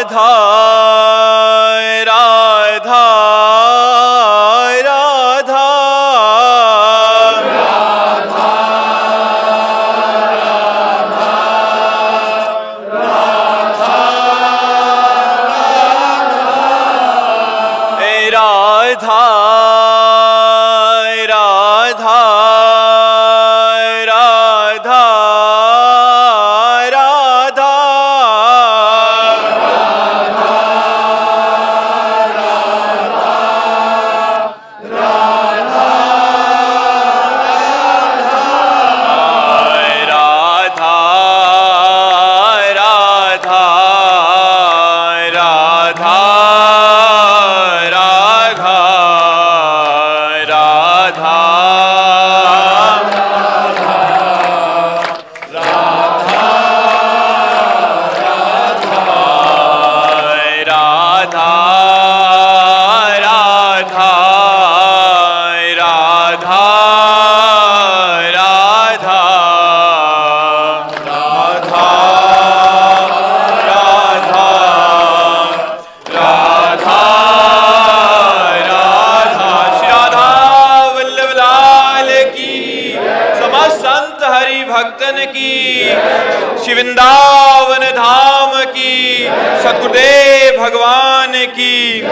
राधा राधा राधा राधा राधा राधा राधा भक्तन की, शिवृंदावन धाम की, सतगुरुदेव भगवान की।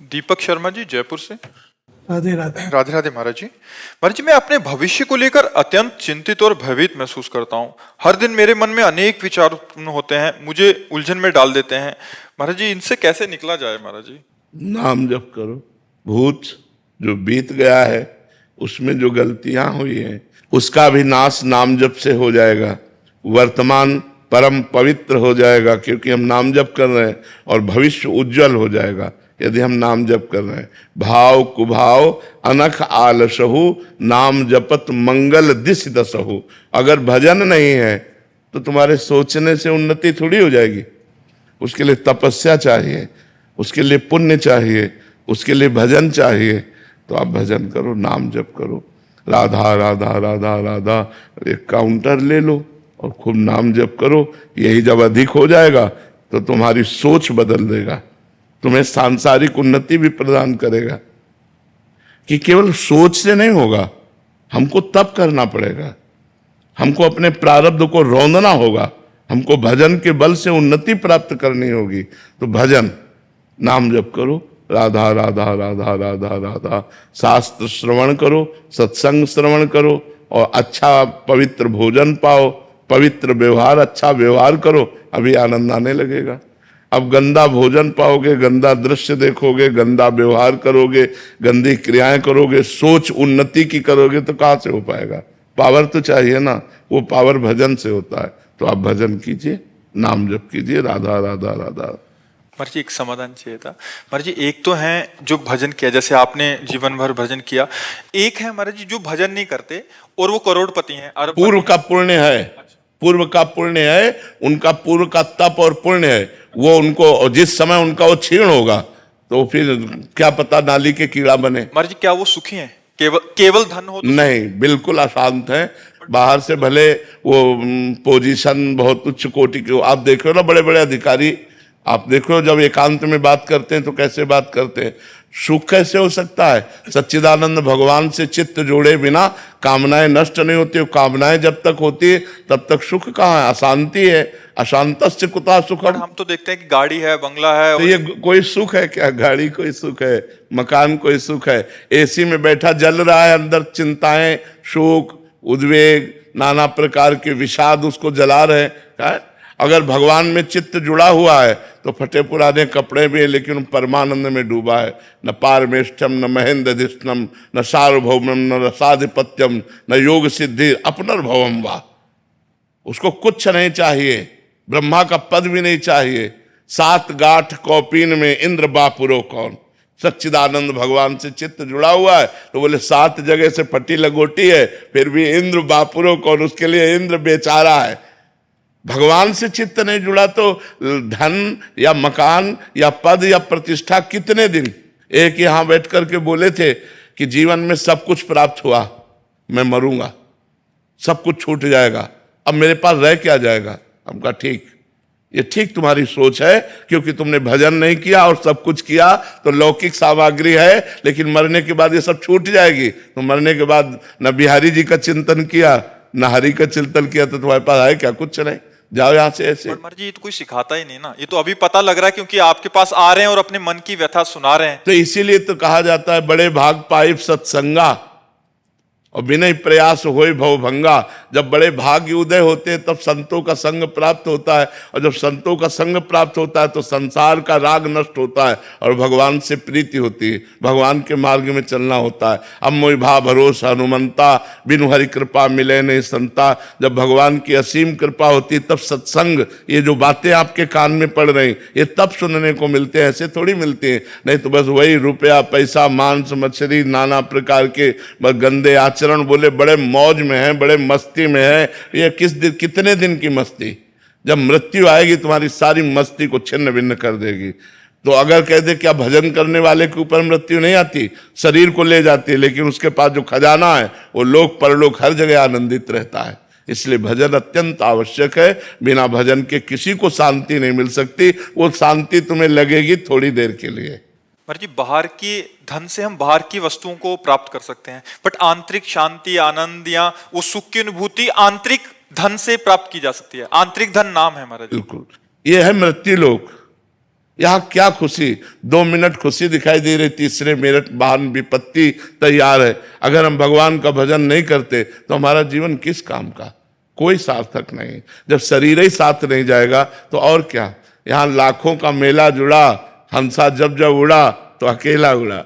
दीपक शर्मा जी जयपुर से। राधे राधे। राधे राधे महाराज जी। महाराज जी, मैं अपने भविष्य को लेकर अत्यंत चिंतित और भयभीत महसूस करता हूँ। हर दिन मेरे मन में अनेक विचार उत्पन्न होते हैं, मुझे उलझन में डाल देते हैं। महाराज जी, इनसे कैसे निकला जाए? महाराज जी, नाम जप करो। भूत जो बीत गया है, उसमें जो गलतियां हुई हैं, उसका भी नाश नाम जप से हो जाएगा। वर्तमान परम पवित्र हो जाएगा, क्योंकि हम नाम जप कर रहे हैं, और भविष्य उज्जवल हो जाएगा यदि हम नाम जप कर रहे हैं। भाव कुभाव अनख आलसहु, नाम जपत मंगल दिश दसहु। अगर भजन नहीं है तो तुम्हारे सोचने से उन्नति थोड़ी हो जाएगी। उसके लिए तपस्या चाहिए, उसके लिए पुण्य चाहिए, उसके लिए भजन चाहिए। तो आप भजन करो, नाम जप करो। राधा राधा राधा राधा एक काउंटर ले लो और खूब नाम जप करो। यही जब अधिक हो जाएगा तो तुम्हारी सोच बदल देगा, तुम्हें सांसारिक उन्नति भी प्रदान करेगा। कि केवल सोच से नहीं होगा, हमको तप करना पड़ेगा, हमको अपने प्रारब्ध को रौंदना होगा, हमको भजन के बल से उन्नति प्राप्त करनी होगी। तो भजन, नाम जप करो, राधा राधा राधा राधा राधा। शास्त्र श्रवण करो, सत्संग श्रवण करो, और अच्छा पवित्र भोजन पाओ, पवित्र व्यवहार, अच्छा व्यवहार करो, अभी आनंद आने लगेगा। अब गंदा भोजन पाओगे, गंदा दृश्य देखोगे, गंदा व्यवहार करोगे, गंदी क्रियाएं करोगे, सोच उन्नति की करोगे, तो कहाँ से हो पाएगा? पावर तो चाहिए ना, वो पावर भजन से होता है। तो आप भजन कीजिए, नाम जप कीजिए, राधा राधा राधा। महाराज जी, एक समाधान चाहिए था। महाराज जी, एक तो है जो भजन किया, जैसे आपने जीवन भर भजन किया। एक है महाराज जी जो भजन नहीं करते और वो करोड़पति हैं, अरबपति। पूर्व का पुण्य है, पूर्व का पुण्य है, उनका पूर्व का तप और पुण्य है। वो उनको जिस समय उनका वो क्षीण होगा तो फिर क्या पता नाली के कीड़ा बने। महाराज जी, क्या वो सुखी हैं? केवल धन हो तो? नहीं, बिल्कुल अशांत है। बाहर से भले वो पोजीशन बहुत उच्च कोटि के, आप देखो ना बड़े बड़े अधिकारी, आप देखो जब एकांत में बात करते हैं तो कैसे बात करते हैं। सुख कैसे हो सकता है? सच्चिदानंद भगवान से चित्त जोड़े बिना कामनाएं नष्ट नहीं होती। कामनाएं जब तक होती है तब तक सुख कहाँ है? अशांति है। अशांतस्य कुतः सुखम। हम तो देखते हैं कि गाड़ी है, बंगला है, तो ये कोई सुख है क्या? गाड़ी कोई सुख है? मकान कोई सुख है? एसी में बैठा जल रहा है, अंदर चिंताएं, शोक, उद्वेग, नाना प्रकार के विषाद उसको जला रहे हैं। अगर भगवान में चित्त जुड़ा हुआ है तो फटे पुराने कपड़े भी है, लेकिन परमानंद में डूबा है। न पारमेष्ठम, न महेंद्रधिष्ठम, न सार्वभौमम, न रसाधिपत्यम, न योग सिद्धि अपनर्भवम वा। उसको कुछ नहीं चाहिए, ब्रह्मा का पद भी नहीं चाहिए। 7 गांठ कौपीन में इंद्र बापुरो कौन। सच्चिदानंद भगवान से चित्त जुड़ा हुआ है तो बोले 7 जगह से फटी लगोटी है, फिर भी इंद्र बापुरो कौन। उसके लिए इंद्र बेचारा है। भगवान से चित्त नहीं जुड़ा तो धन या मकान या पद या प्रतिष्ठा कितने दिन। एक यहां बैठ करके बोले थे कि जीवन में सब कुछ प्राप्त हुआ, मैं मरूंगा, सब कुछ छूट जाएगा, अब मेरे पास रह क्या जाएगा। हम कहा ठीक, ये ठीक तुम्हारी सोच है, क्योंकि तुमने भजन नहीं किया और सब कुछ किया तो लौकिक सामग्री है, लेकिन मरने के बाद ये सब छूट जाएगी। तो मरने के बाद न बिहारी जी का चिंतन किया न हरि का चिंतन किया, तो तुम्हारे पास है क्या? कुछ नहीं। जाओ यहाँ से ऐसे। पर जी ये तो कोई सिखाता ही नहीं ना, ये तो अभी पता लग रहा है क्योंकि आपके पास आ रहे हैं और अपने मन की व्यथा सुना रहे हैं। तो इसीलिए तो कहा जाता है बड़े भाग पाइप सत्संगा और बिना प्रयास होए भव भंगा। जब बड़े भाग्य उदय होते हैं तब संतों का संग प्राप्त होता है, और जब संतों का संग प्राप्त होता है तो संसार का राग नष्ट होता है और भगवान से प्रीति होती है, भगवान के मार्ग में चलना होता है। अब मोहि भा भरोसा हनुमंता, बिनु हरि कृपा मिले नहीं संता। जब भगवान की असीम कृपा होती है तब सत्संग, ये जो बातें आपके कान में पड़ रही ये तब सुनने को मिलते हैं, ऐसे थोड़ी मिलती हैं। नहीं तो बस वही रुपया पैसा मांस मछली नाना प्रकार के बस गंदे आचरण, बोले बड़े मौज में है, बड़े मस्ती में है। ये कितने दिन की मस्ती? जब मृत्यु आएगी तुम्हारी सारी मस्ती को छिन्न भिन्न कर देगी। तो अगर कह दे क्या भजन करने वाले के ऊपर मृत्यु नहीं आती, शरीर को ले जाती है, लेकिन उसके पास जो खजाना है वो लोक परलोक हर जगह आनंदित रहता है। इसलिए भजन अत्यंत आवश्यक है। बिना भजन के किसी को शांति नहीं मिल सकती। वो शांति तुम्हें लगेगी थोड़ी देर के लिए। जी बाहर की धन से हम बाहर की वस्तुओं को प्राप्त कर सकते हैं, बट आंतरिक शांति आनंद या वो सुख की अनुभूति आंतरिक धन से प्राप्त की जा सकती है। आंतरिक धन नाम है महाराज। बिल्कुल, ये है मृत्यु लोक। यहाँ क्या खुशी, 2 मिनट खुशी दिखाई दे रही, तीसरे मिनट वाहन विपत्ति तैयार है। अगर हम भगवान का भजन नहीं करते तो हमारा जीवन किस काम का? कोई सार्थक नहीं। जब शरीर ही साथ नहीं जाएगा तो और क्या। यहाँ लाखों का मेला जुड़ा, हंसा जब जब उड़ा तो अकेला उड़ा।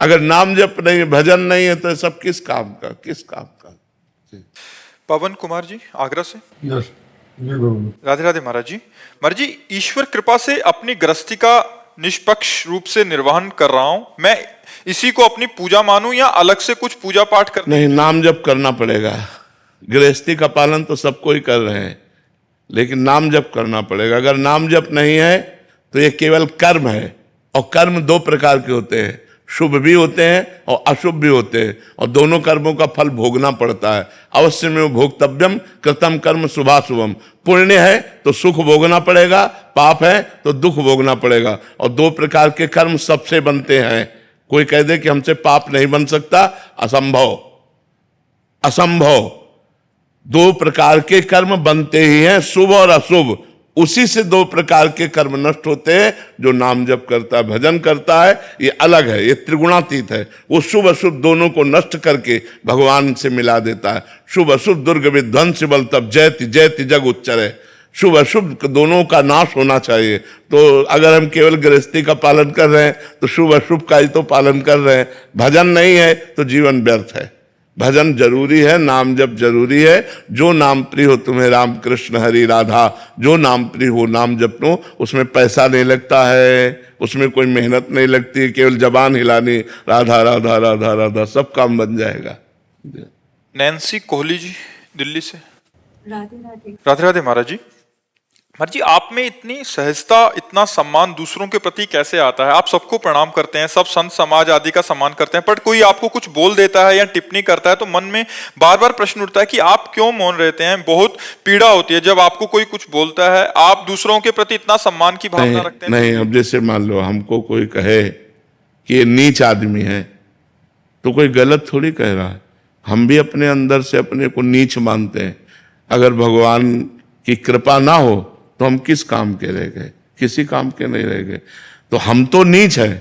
अगर नाम जप नहीं, भजन नहीं है तो सब किस काम का? किस काम का? पवन कुमार जी आगरा से। राधे राधे महाराज जी। महाराज जी ईश्वर कृपा से अपनी गृहस्थी का निष्पक्ष रूप से निर्वहन कर रहा हूं। मैं इसी को अपनी पूजा मानूं या अलग से कुछ पूजा पाठ कर? नहीं, नाम जप करना पड़ेगा। गृहस्थी का पालन तो सबको ही कर रहे हैं, लेकिन नाम जप करना पड़ेगा। अगर नाम जप नहीं है तो ये केवल कर्म है, और कर्म 2 प्रकार के होते हैं, शुभ भी होते हैं और अशुभ भी होते हैं, और दोनों कर्मों का फल भोगना पड़ता है। अवश्य में भोक्तव्यम कृतम कर्म शुभाशुभम। पुण्य है तो सुख भोगना पड़ेगा, पाप है तो दुख भोगना पड़ेगा। और 2 प्रकार के कर्म सबसे बनते हैं। कोई कह दे कि हमसे पाप नहीं बन सकता, असंभव, असंभव। 2 प्रकार के कर्म बनते ही हैं, शुभ और अशुभ। उसी से 2 प्रकार के कर्म नष्ट होते हैं। जो नाम जप करता है, भजन करता है, ये अलग है, ये त्रिगुणातीत है। वो शुभ अशुभ दोनों को नष्ट करके भगवान से मिला देता है। शुभ अशुभ दुर्ग विध्वंस बल तब जयति जयति जग उच्चरे। शुभ अशुभ दोनों का नाश होना चाहिए। तो अगर हम केवल गृहस्थी का पालन कर रहे हैं तो शुभ अशुभ का ही तो पालन कर रहे हैं। भजन नहीं है तो जीवन व्यर्थ है। भजन जरूरी है, नाम जप जरूरी है। जो नाम प्रिय हो तुम्हें राम कृष्ण हरि राधा, जो नाम प्रिय हो नाम जप लो। उसमें पैसा नहीं लगता है, उसमें कोई मेहनत नहीं लगती, केवल जबान हिलानी, राधा राधा राधा राधा, सब काम बन जाएगा। नैन्सी कोहली जी दिल्ली से। राधे राधे। राधे राधे महाराज जी। महाराज जी आप में इतनी सहजता, इतना सम्मान दूसरों के प्रति कैसे आता है? आप सबको प्रणाम करते हैं, सब संत समाज आदि का सम्मान करते हैं, पर कोई आपको कुछ बोल देता है या टिप्पणी करता है तो मन में बार बार प्रश्न उठता है कि आप क्यों मौन रहते हैं। बहुत पीड़ा होती है जब आपको कोई कुछ बोलता है। आप दूसरों के प्रति इतना सम्मान की भावना रखते हैं। नहीं, अब जैसे मान लो हमको कोई कहे कि ये नीच आदमी है तो कोई गलत थोड़ी कह रहा है। हम भी अपने अंदर से अपने को नीच मानते हैं। अगर भगवान की कृपा ना हो तो हम किस काम के रह गए? किसी काम के नहीं रह गए। तो हम तो नीच है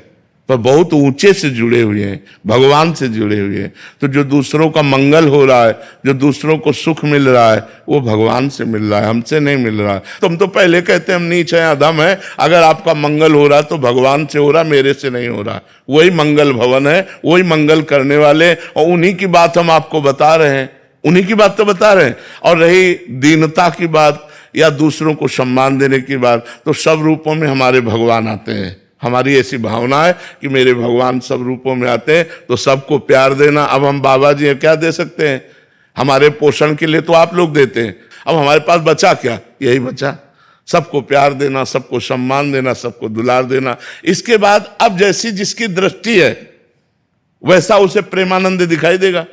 पर बहुत ऊंचे से जुड़े हुए हैं, भगवान से जुड़े हुए हैं। तो जो दूसरों का मंगल हो रहा है, जो दूसरों को सुख मिल रहा है, वो भगवान से मिल रहा है, हमसे नहीं मिल रहा है। तो हम तो पहले कहते हैं हम नीच हैं, अधम है। अगर आपका मंगल हो रहा है तो भगवान से हो रहा, मेरे से नहीं हो रहा। वही मंगल भवन है, वही मंगल करने वाले, और उन्हीं की बात हम आपको बता रहे हैं, उन्हीं की बात तो बता रहे हैं। और रही दीनता की बात या दूसरों को सम्मान देने की बात, तो सब रूपों में हमारे भगवान आते हैं। हमारी ऐसी भावना है कि मेरे भगवान सब रूपों में आते हैं, तो सबको प्यार देना। अब हम बाबा जी क्या दे सकते हैं? हमारे पोषण के लिए तो आप लोग देते हैं। अब हमारे पास बचा क्या? यही बचा, सबको प्यार देना, सबको सम्मान देना, सबको दुलार देना। इसके बाद अब जैसी जिसकी दृष्टि है वैसा उसे प्रेमानंद दिखाई देगा?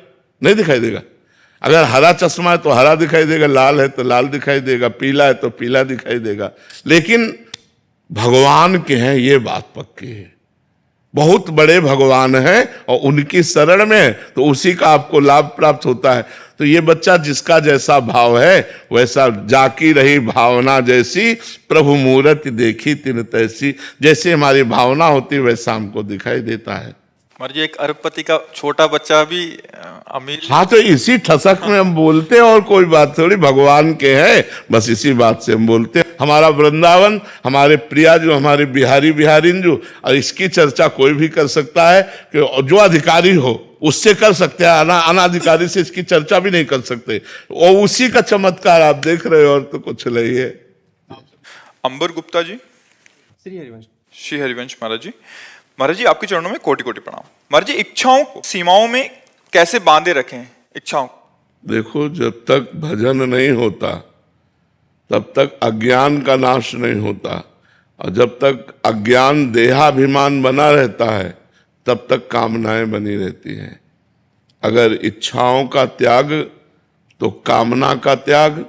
नहीं दिखाई देगा। अगर हरा चश्मा है तो हरा दिखाई देगा, लाल है तो लाल दिखाई देगा, पीला है तो पीला दिखाई देगा। लेकिन भगवान के हैं ये बात पक्की है, बहुत बड़े भगवान हैं और उनकी शरण में है तो उसी का आपको लाभ प्राप्त होता है। तो ये बच्चा जिसका जैसा भाव है वैसा, जाकी रही भावना जैसी प्रभु मूरत देखी तिन तैसी, जैसे हमारी भावना होती है वैसा हमको दिखाई देता है। महाराज जी एक अरबपति का छोटा बच्चा भी अमीर। हाँ, तो इसी ठसक में हम बोलते हैं और कोई बात थोड़ी, भगवान के हैं बस इसी बात से हम बोलते हैं। हमारा वृंदावन, हमारे प्रिया जो, हमारे बिहारी बिहारिन जो, और इसकी चर्चा कोई भी कर सकता है कि जो अधिकारी हो उससे कर सकते हैं, अनाधिकारी से इसकी चर्चा भी नहीं कर सकते। और उसी का चमत्कार आप देख रहे हो और तो कुछ नहीं है। अंबर गुप्ता जी। श्री हरिवंश महाराज जी। महाराज जी आपके चरणों में कोटि कोटि प्रणाम। महाराज जी इच्छाओं को सीमाओं में कैसे बांधे रखें इच्छाओं? देखो, जब तक भजन नहीं होता तब तक अज्ञान का नाश नहीं होता, और जब तक अज्ञान देहाभिमान बना रहता है तब तक कामनाएं बनी रहती हैं। अगर इच्छाओं का त्याग, तो कामना का त्याग,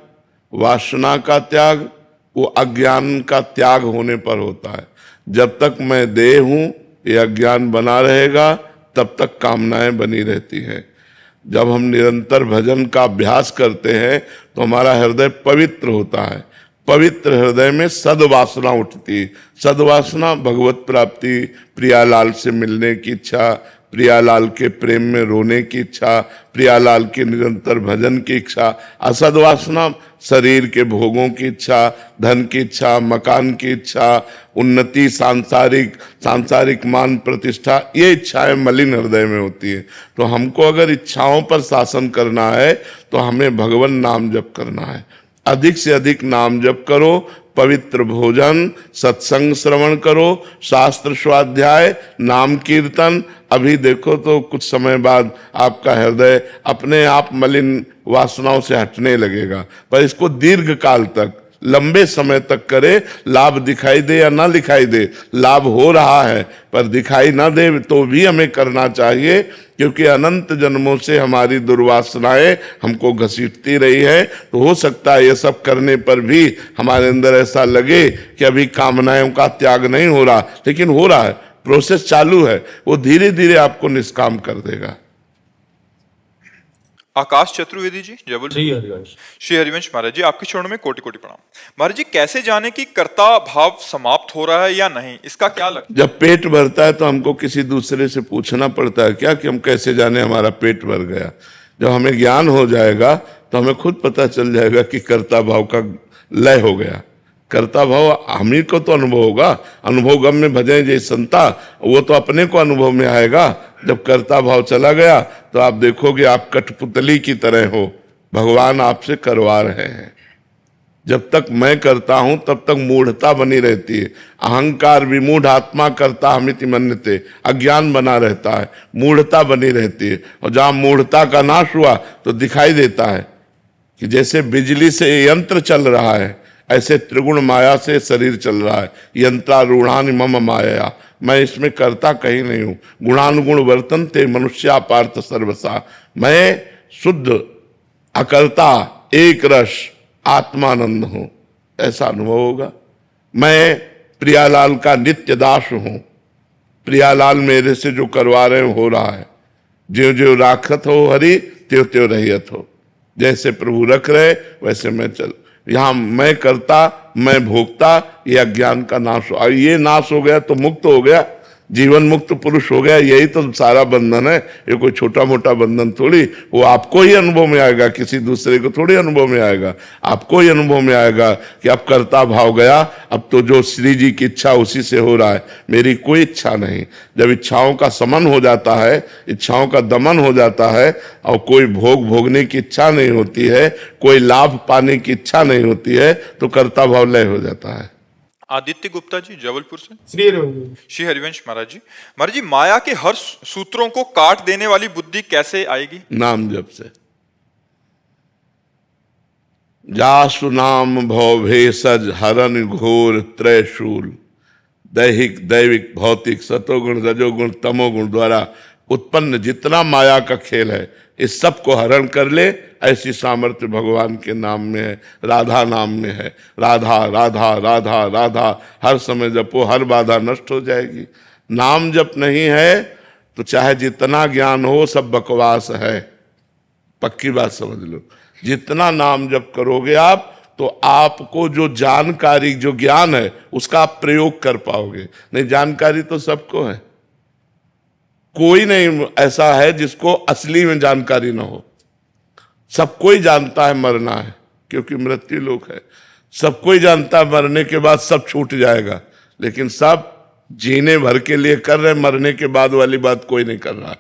वासना का त्याग, वो अज्ञान का त्याग होने पर होता है। जब तक मैं देह हूं ये अज्ञान बना रहेगा, तब तक कामनाएं बनी रहती हैं। जब हम निरंतर भजन का अभ्यास करते हैं तो हमारा हृदय पवित्र होता है। पवित्र हृदय में सद्वासना उठती है। सद्वासना भगवत प्राप्ति, प्रियालाल से मिलने की इच्छा, प्रियालाल के प्रेम में रोने की इच्छा, प्रियालाल के निरंतर भजन की इच्छा। असद्वासना शरीर के भोगों की इच्छा, धन की इच्छा, मकान की इच्छा, उन्नति, सांसारिक मान प्रतिष्ठा, ये इच्छाएं मलिन हृदय में होती है। तो हमको अगर इच्छाओं पर शासन करना है तो हमें भगवान नाम जप करना है। अधिक से अधिक नाम जप करो, पवित्र भोजन, सत्संग श्रवण करो, शास्त्र स्वाध्याय, नाम कीर्तन। अभी देखो तो कुछ समय बाद आपका हृदय अपने आप मलिन वासनाओं से हटने लगेगा, पर इसको दीर्घ काल तक, लंबे समय तक करे। लाभ दिखाई दे या ना दिखाई दे, लाभ हो रहा है पर दिखाई ना दे तो भी हमें करना चाहिए, क्योंकि अनंत जन्मों से हमारी दुर्वासनाएं हमको घसीटती रही है। तो हो सकता है ये सब करने पर भी हमारे अंदर ऐसा लगे कि अभी कामनाओं का त्याग नहीं हो रहा, लेकिन हो रहा है, प्रोसेस चालू है। वो धीरे धीरे आपको निष्काम कर देगा। आकाश चतुर्वेदी जी जबल। श्री हरिवंश महाराज जी आपके चरणों में कोटि कोटि प्रणाम। महाराज जी कैसे जाने कि कर्ता भाव समाप्त हो रहा है या नहीं, इसका क्या लगता है? जब पेट भरता है तो हमको किसी दूसरे से पूछना पड़ता है क्या कि हम कैसे जाने हमारा पेट भर गया। जब हमें ज्ञान हो जाएगा तो हमें खुद पता चल जाएगा कि कर्ता भाव का लय हो गया। कर्ता भाव हम ही को तो अनुभव होगा। अनुभव गम में भजे जय संता, वो तो अपने को अनुभव में आएगा। जब कर्ता भाव चला गया तो आप देखोगे आप कठपुतली की तरह हो, भगवान आपसे करवा रहे हैं। जब तक मैं करता हूं तब तक मूढ़ता बनी रहती है। अहंकार विमूढ़ आत्मा करता हमिति मन्यते, अज्ञान बना रहता है, मूढ़ता बनी रहती है। और जहां मूढ़ता का नाश हुआ तो दिखाई देता है कि जैसे बिजली से यंत्र चल रहा है, ऐसे त्रिगुण माया से शरीर चल रहा है। यंत्रारूढ़ानि मम माया, मैं इसमें करता कहीं नहीं हूं। गुणानुगुण वर्तन्ते मनुष्या पार्थ सर्वसा, मैं शुद्ध अकर्ता एक रस आत्मानंद हूं, ऐसा अनुभव होगा। मैं प्रियालाल का नित्य दास हूं, प्रियालाल मेरे से जो करवा रहे हो रहा है। ज्यो ज्यो राखत हो हरि त्यों त्यों रहियत हो, जैसे प्रभु रख रहे वैसे मैं चल। यहाँ मैं करता मैं भोगता, ये अज्ञान का नाश हो। ये नाश हो गया तो मुक्त हो गया, जीवन मुक्त पुरुष हो गया। यही तो सारा बंधन है, ये कोई छोटा मोटा बंधन थोड़ी। वो आपको ही अनुभव में आएगा, किसी दूसरे को थोड़ी अनुभव में आएगा। आपको ही अनुभव में आएगा कि अब कर्ता भाव गया, अब तो जो श्री जी की इच्छा उसी से हो रहा है, मेरी कोई इच्छा नहीं। जब इच्छाओं का समन हो जाता है, इच्छाओं का दमन हो जाता है और कोई भोग भोगने की इच्छा नहीं होती है, कोई लाभ पाने की इच्छा नहीं होती है, तो कर्ता भाव लय हो जाता है। आदित्य गुप्ता जी जबलपुर से। श्री हरिवंश महाराज जी। महाराज जी माया के हर सूत्रों को काट देने वाली बुद्धि कैसे आएगी? नाम जप से। जासु नाम भव भेषज हरन घोर त्रयशूल, दैहिक दैविक भौतिक सतोगुण रजोगुण तमोगुण द्वारा उत्पन्न जितना माया का खेल है इस सब को हरण कर ले, ऐसी सामर्थ्य भगवान के नाम में है, राधा नाम में है। राधा राधा राधा राधा हर समय जपो, हर बाधा नष्ट हो जाएगी। नाम जप नहीं है तो चाहे जितना ज्ञान हो सब बकवास है, पक्की बात समझ लो। जितना नाम जप करोगे आप तो आपको जो जानकारी, जो ज्ञान है उसका आप प्रयोग कर पाओगे। नहीं, जानकारी तो सबको है, कोई नहीं ऐसा है जिसको असली में जानकारी ना हो। सब कोई जानता है मरना है, क्योंकि मृत्यु लोक है। सब कोई जानता है मरने के बाद सब छूट जाएगा, लेकिन सब जीने भर के लिए कर रहे, मरने के बाद वाली बात कोई नहीं कर रहा,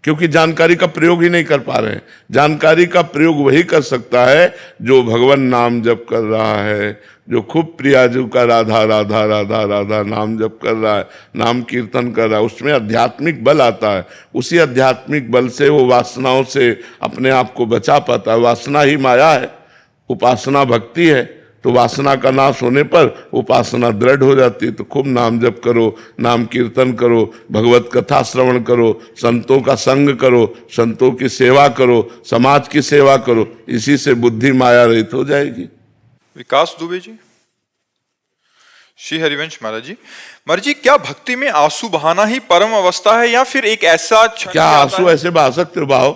क्योंकि जानकारी का प्रयोग ही नहीं कर पा रहे हैं। जानकारी का प्रयोग वही कर सकता है जो भगवान नाम जप कर रहा है, जो खूब प्रियाजू का राधा राधा राधा राधा नाम जप कर रहा है, नाम कीर्तन कर रहा है। उसमें आध्यात्मिक बल आता है, उसी आध्यात्मिक बल से वो वासनाओं से अपने आप को बचा पाता है। वासना ही माया है, उपासना भक्ति है। तो वासना का नाश होने पर उपासना दृढ़ हो जाती है। तो खूब नाम जप करो, नाम कीर्तन करो, भगवत कथा श्रवण करो, संतों का संग करो, संतों की सेवा करो, समाज की सेवा करो। इसी से बुद्धि माया रहित हो जाएगी। विकास दुबे जी। श्री हरिवंश महाराज जी। महाराज जी, क्या भक्ति में आंसू बहाना ही परम अवस्था है या फिर एक ऐसा क्षण क्या आता आंसू है? ऐसे बहा सकते हो? बहाओ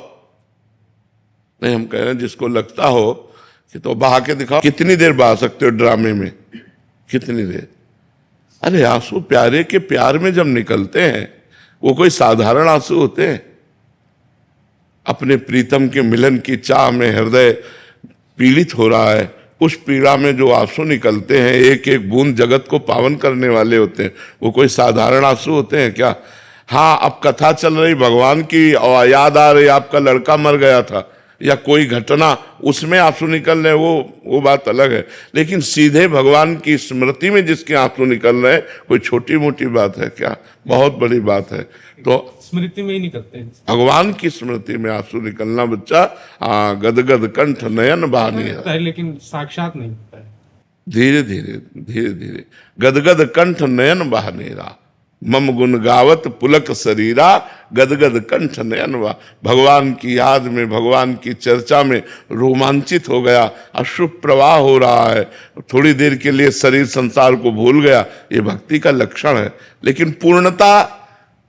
नहीं, हम कह रहे हैं जिसको लगता हो कि तो बहा के दिखाओ। कितनी देर बहा सकते हो ड्रामे में, कितनी देर? अरे आंसू प्यारे के प्यार में जब निकलते हैं वो कोई साधारण आंसू होते हैं? अपने प्रीतम के मिलन की चाह में हृदय पीड़ित हो रहा है, उस पीड़ा में जो आंसू निकलते हैं एक एक बूंद जगत को पावन करने वाले होते हैं। वो कोई साधारण आंसू होते हैं क्या? हाँ, अब कथा चल रही भगवान की और याद आ रही आपका लड़का मर गया था या कोई घटना, उसमें आंसू निकल रहे, वो बात अलग है। लेकिन सीधे भगवान की स्मृति में जिसके आंसू निकल रहे हैं, कोई छोटी मोटी बात है क्या? बहुत बड़ी बात है। तो स्मृति में ही निकलते हैं, भगवान की स्मृति में आंसू निकलना बच्चा, गदगद कंठ नयन बहानी है, लेकिन साक्षात नहीं होता है। धीरे धीरे धीरे धीरे गदगद कंठ नयन बहानेरा, मम गुण गावत पुलक शरीरा, गदगद कंठ नयन बहा। भगवान की याद में, भगवान की चर्चा में रोमांचित हो गया, अश्रु प्रवाह हो रहा है, थोड़ी देर के लिए शरीर संसार को भूल गया। ये भक्ति का लक्षण है। लेकिन पूर्णता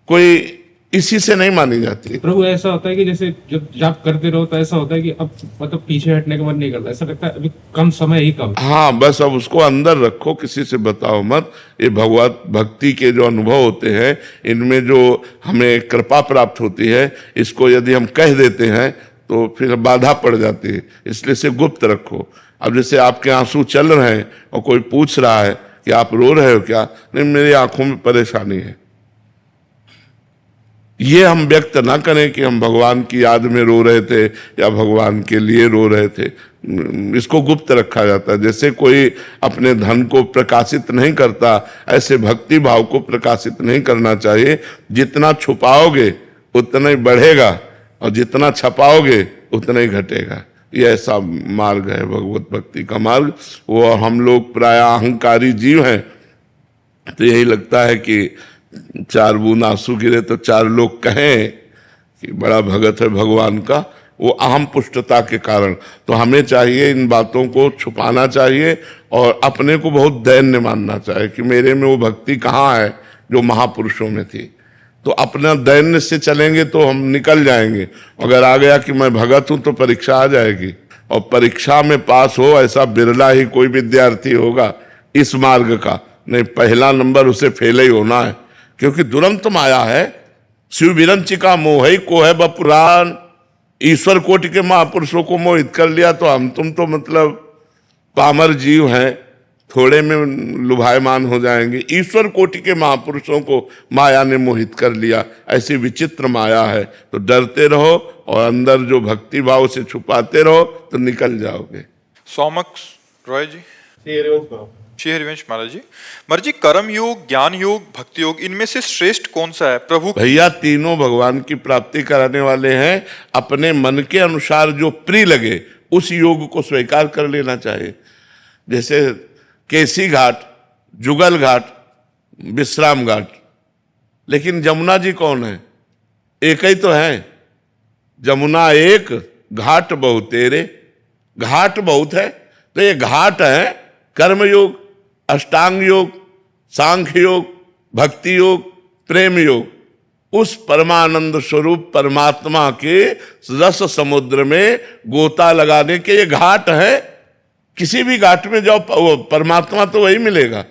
कोई इसी से नहीं मानी जाती। प्रभु, ऐसा होता है कि जैसे जब जाप करते रहो तो ऐसा होता है कि अब मतलब पीछे हटने का मन नहीं करता, ऐसा लगता है अभी कम समय ही कम। हाँ, बस अब उसको अंदर रखो, किसी से बताओ मत। ये भगवत भक्ति के जो अनुभव होते हैं, इनमें जो हमें कृपा प्राप्त होती है, इसको यदि हम कह देते हैं तो फिर बाधा पड़ जाती है। इसलिए इसे गुप्त रखो। अब जैसे आपके आंसू चल रहे हैं और कोई पूछ रहा है कि आप रो रहे हो क्या? नहीं, मेरी आंखों में परेशानी है। ये हम व्यक्त ना करें कि हम भगवान की याद में रो रहे थे या भगवान के लिए रो रहे थे। इसको गुप्त रखा जाता है। जैसे कोई अपने धन को प्रकाशित नहीं करता, ऐसे भक्ति भाव को प्रकाशित नहीं करना चाहिए। जितना छुपाओगे उतना ही बढ़ेगा और जितना छपाओगे उतना ही घटेगा। ये ऐसा मार्ग है भगवत भक्ति का मार्ग। वो हम लोग प्राय अहंकारी जीव हैं, तो यही लगता है कि 4 बूंद आंसू गिरे तो 4 लोग कहें कि बड़ा भगत है भगवान का, वो अहम पुष्टता के कारण। तो हमें चाहिए इन बातों को छुपाना चाहिए और अपने को बहुत दैन्य मानना चाहिए कि मेरे में वो भक्ति कहाँ है जो महापुरुषों में थी। तो अपना दैन्य से चलेंगे तो हम निकल जाएंगे। अगर आ गया कि मैं भगत हूं तो परीक्षा आ जाएगी, और परीक्षा में पास हो ऐसा बिरला ही कोई विद्यार्थी होगा इस मार्ग का। नहीं, पहला नंबर उसे फेल ही होना है, क्योंकि दुरंत माया है। शिव विरंचिका मोहई को है बपुराण। ईश्वर कोटि के महापुरुषों को मोहित कर लिया तो हम तुम तो मतलब पामर जीव हैं, थोड़े में लुभायमान हो जाएंगे। ईश्वर कोटि के महापुरुषों को माया ने मोहित कर लिया। ऐसी विचित्र माया है। तो डरते रहो और अंदर जो भक्ति भाव से छुपाते रहो तो निकल जाओगे। सौमक रॉय जी। श्री हरिवंश महाराज जी। महाराज जी, कर्म योग, ज्ञान योग, भक्ति योग, इनमें से श्रेष्ठ कौन सा है? प्रभु भैया तीनों भगवान की प्राप्ति कराने वाले हैं। अपने मन के अनुसार जो प्रिय लगे उस योग को स्वीकार कर लेना चाहिए। जैसे केसी घाट, जुगल घाट, विश्राम घाट। लेकिन जमुना जी कौन है? एक ही तो है। जमुना एक घाट बहुतेरे, घाट बहुत है, तो ये घाट है कर्म योग, अष्टांग योग, सांख्य योग, भक्ति योग, प्रेम योग। उस परमानंद स्वरूप परमात्मा के रस समुद्र में गोता लगाने के ये घाट है। किसी भी घाट में जाओ परमात्मा तो वही मिलेगा।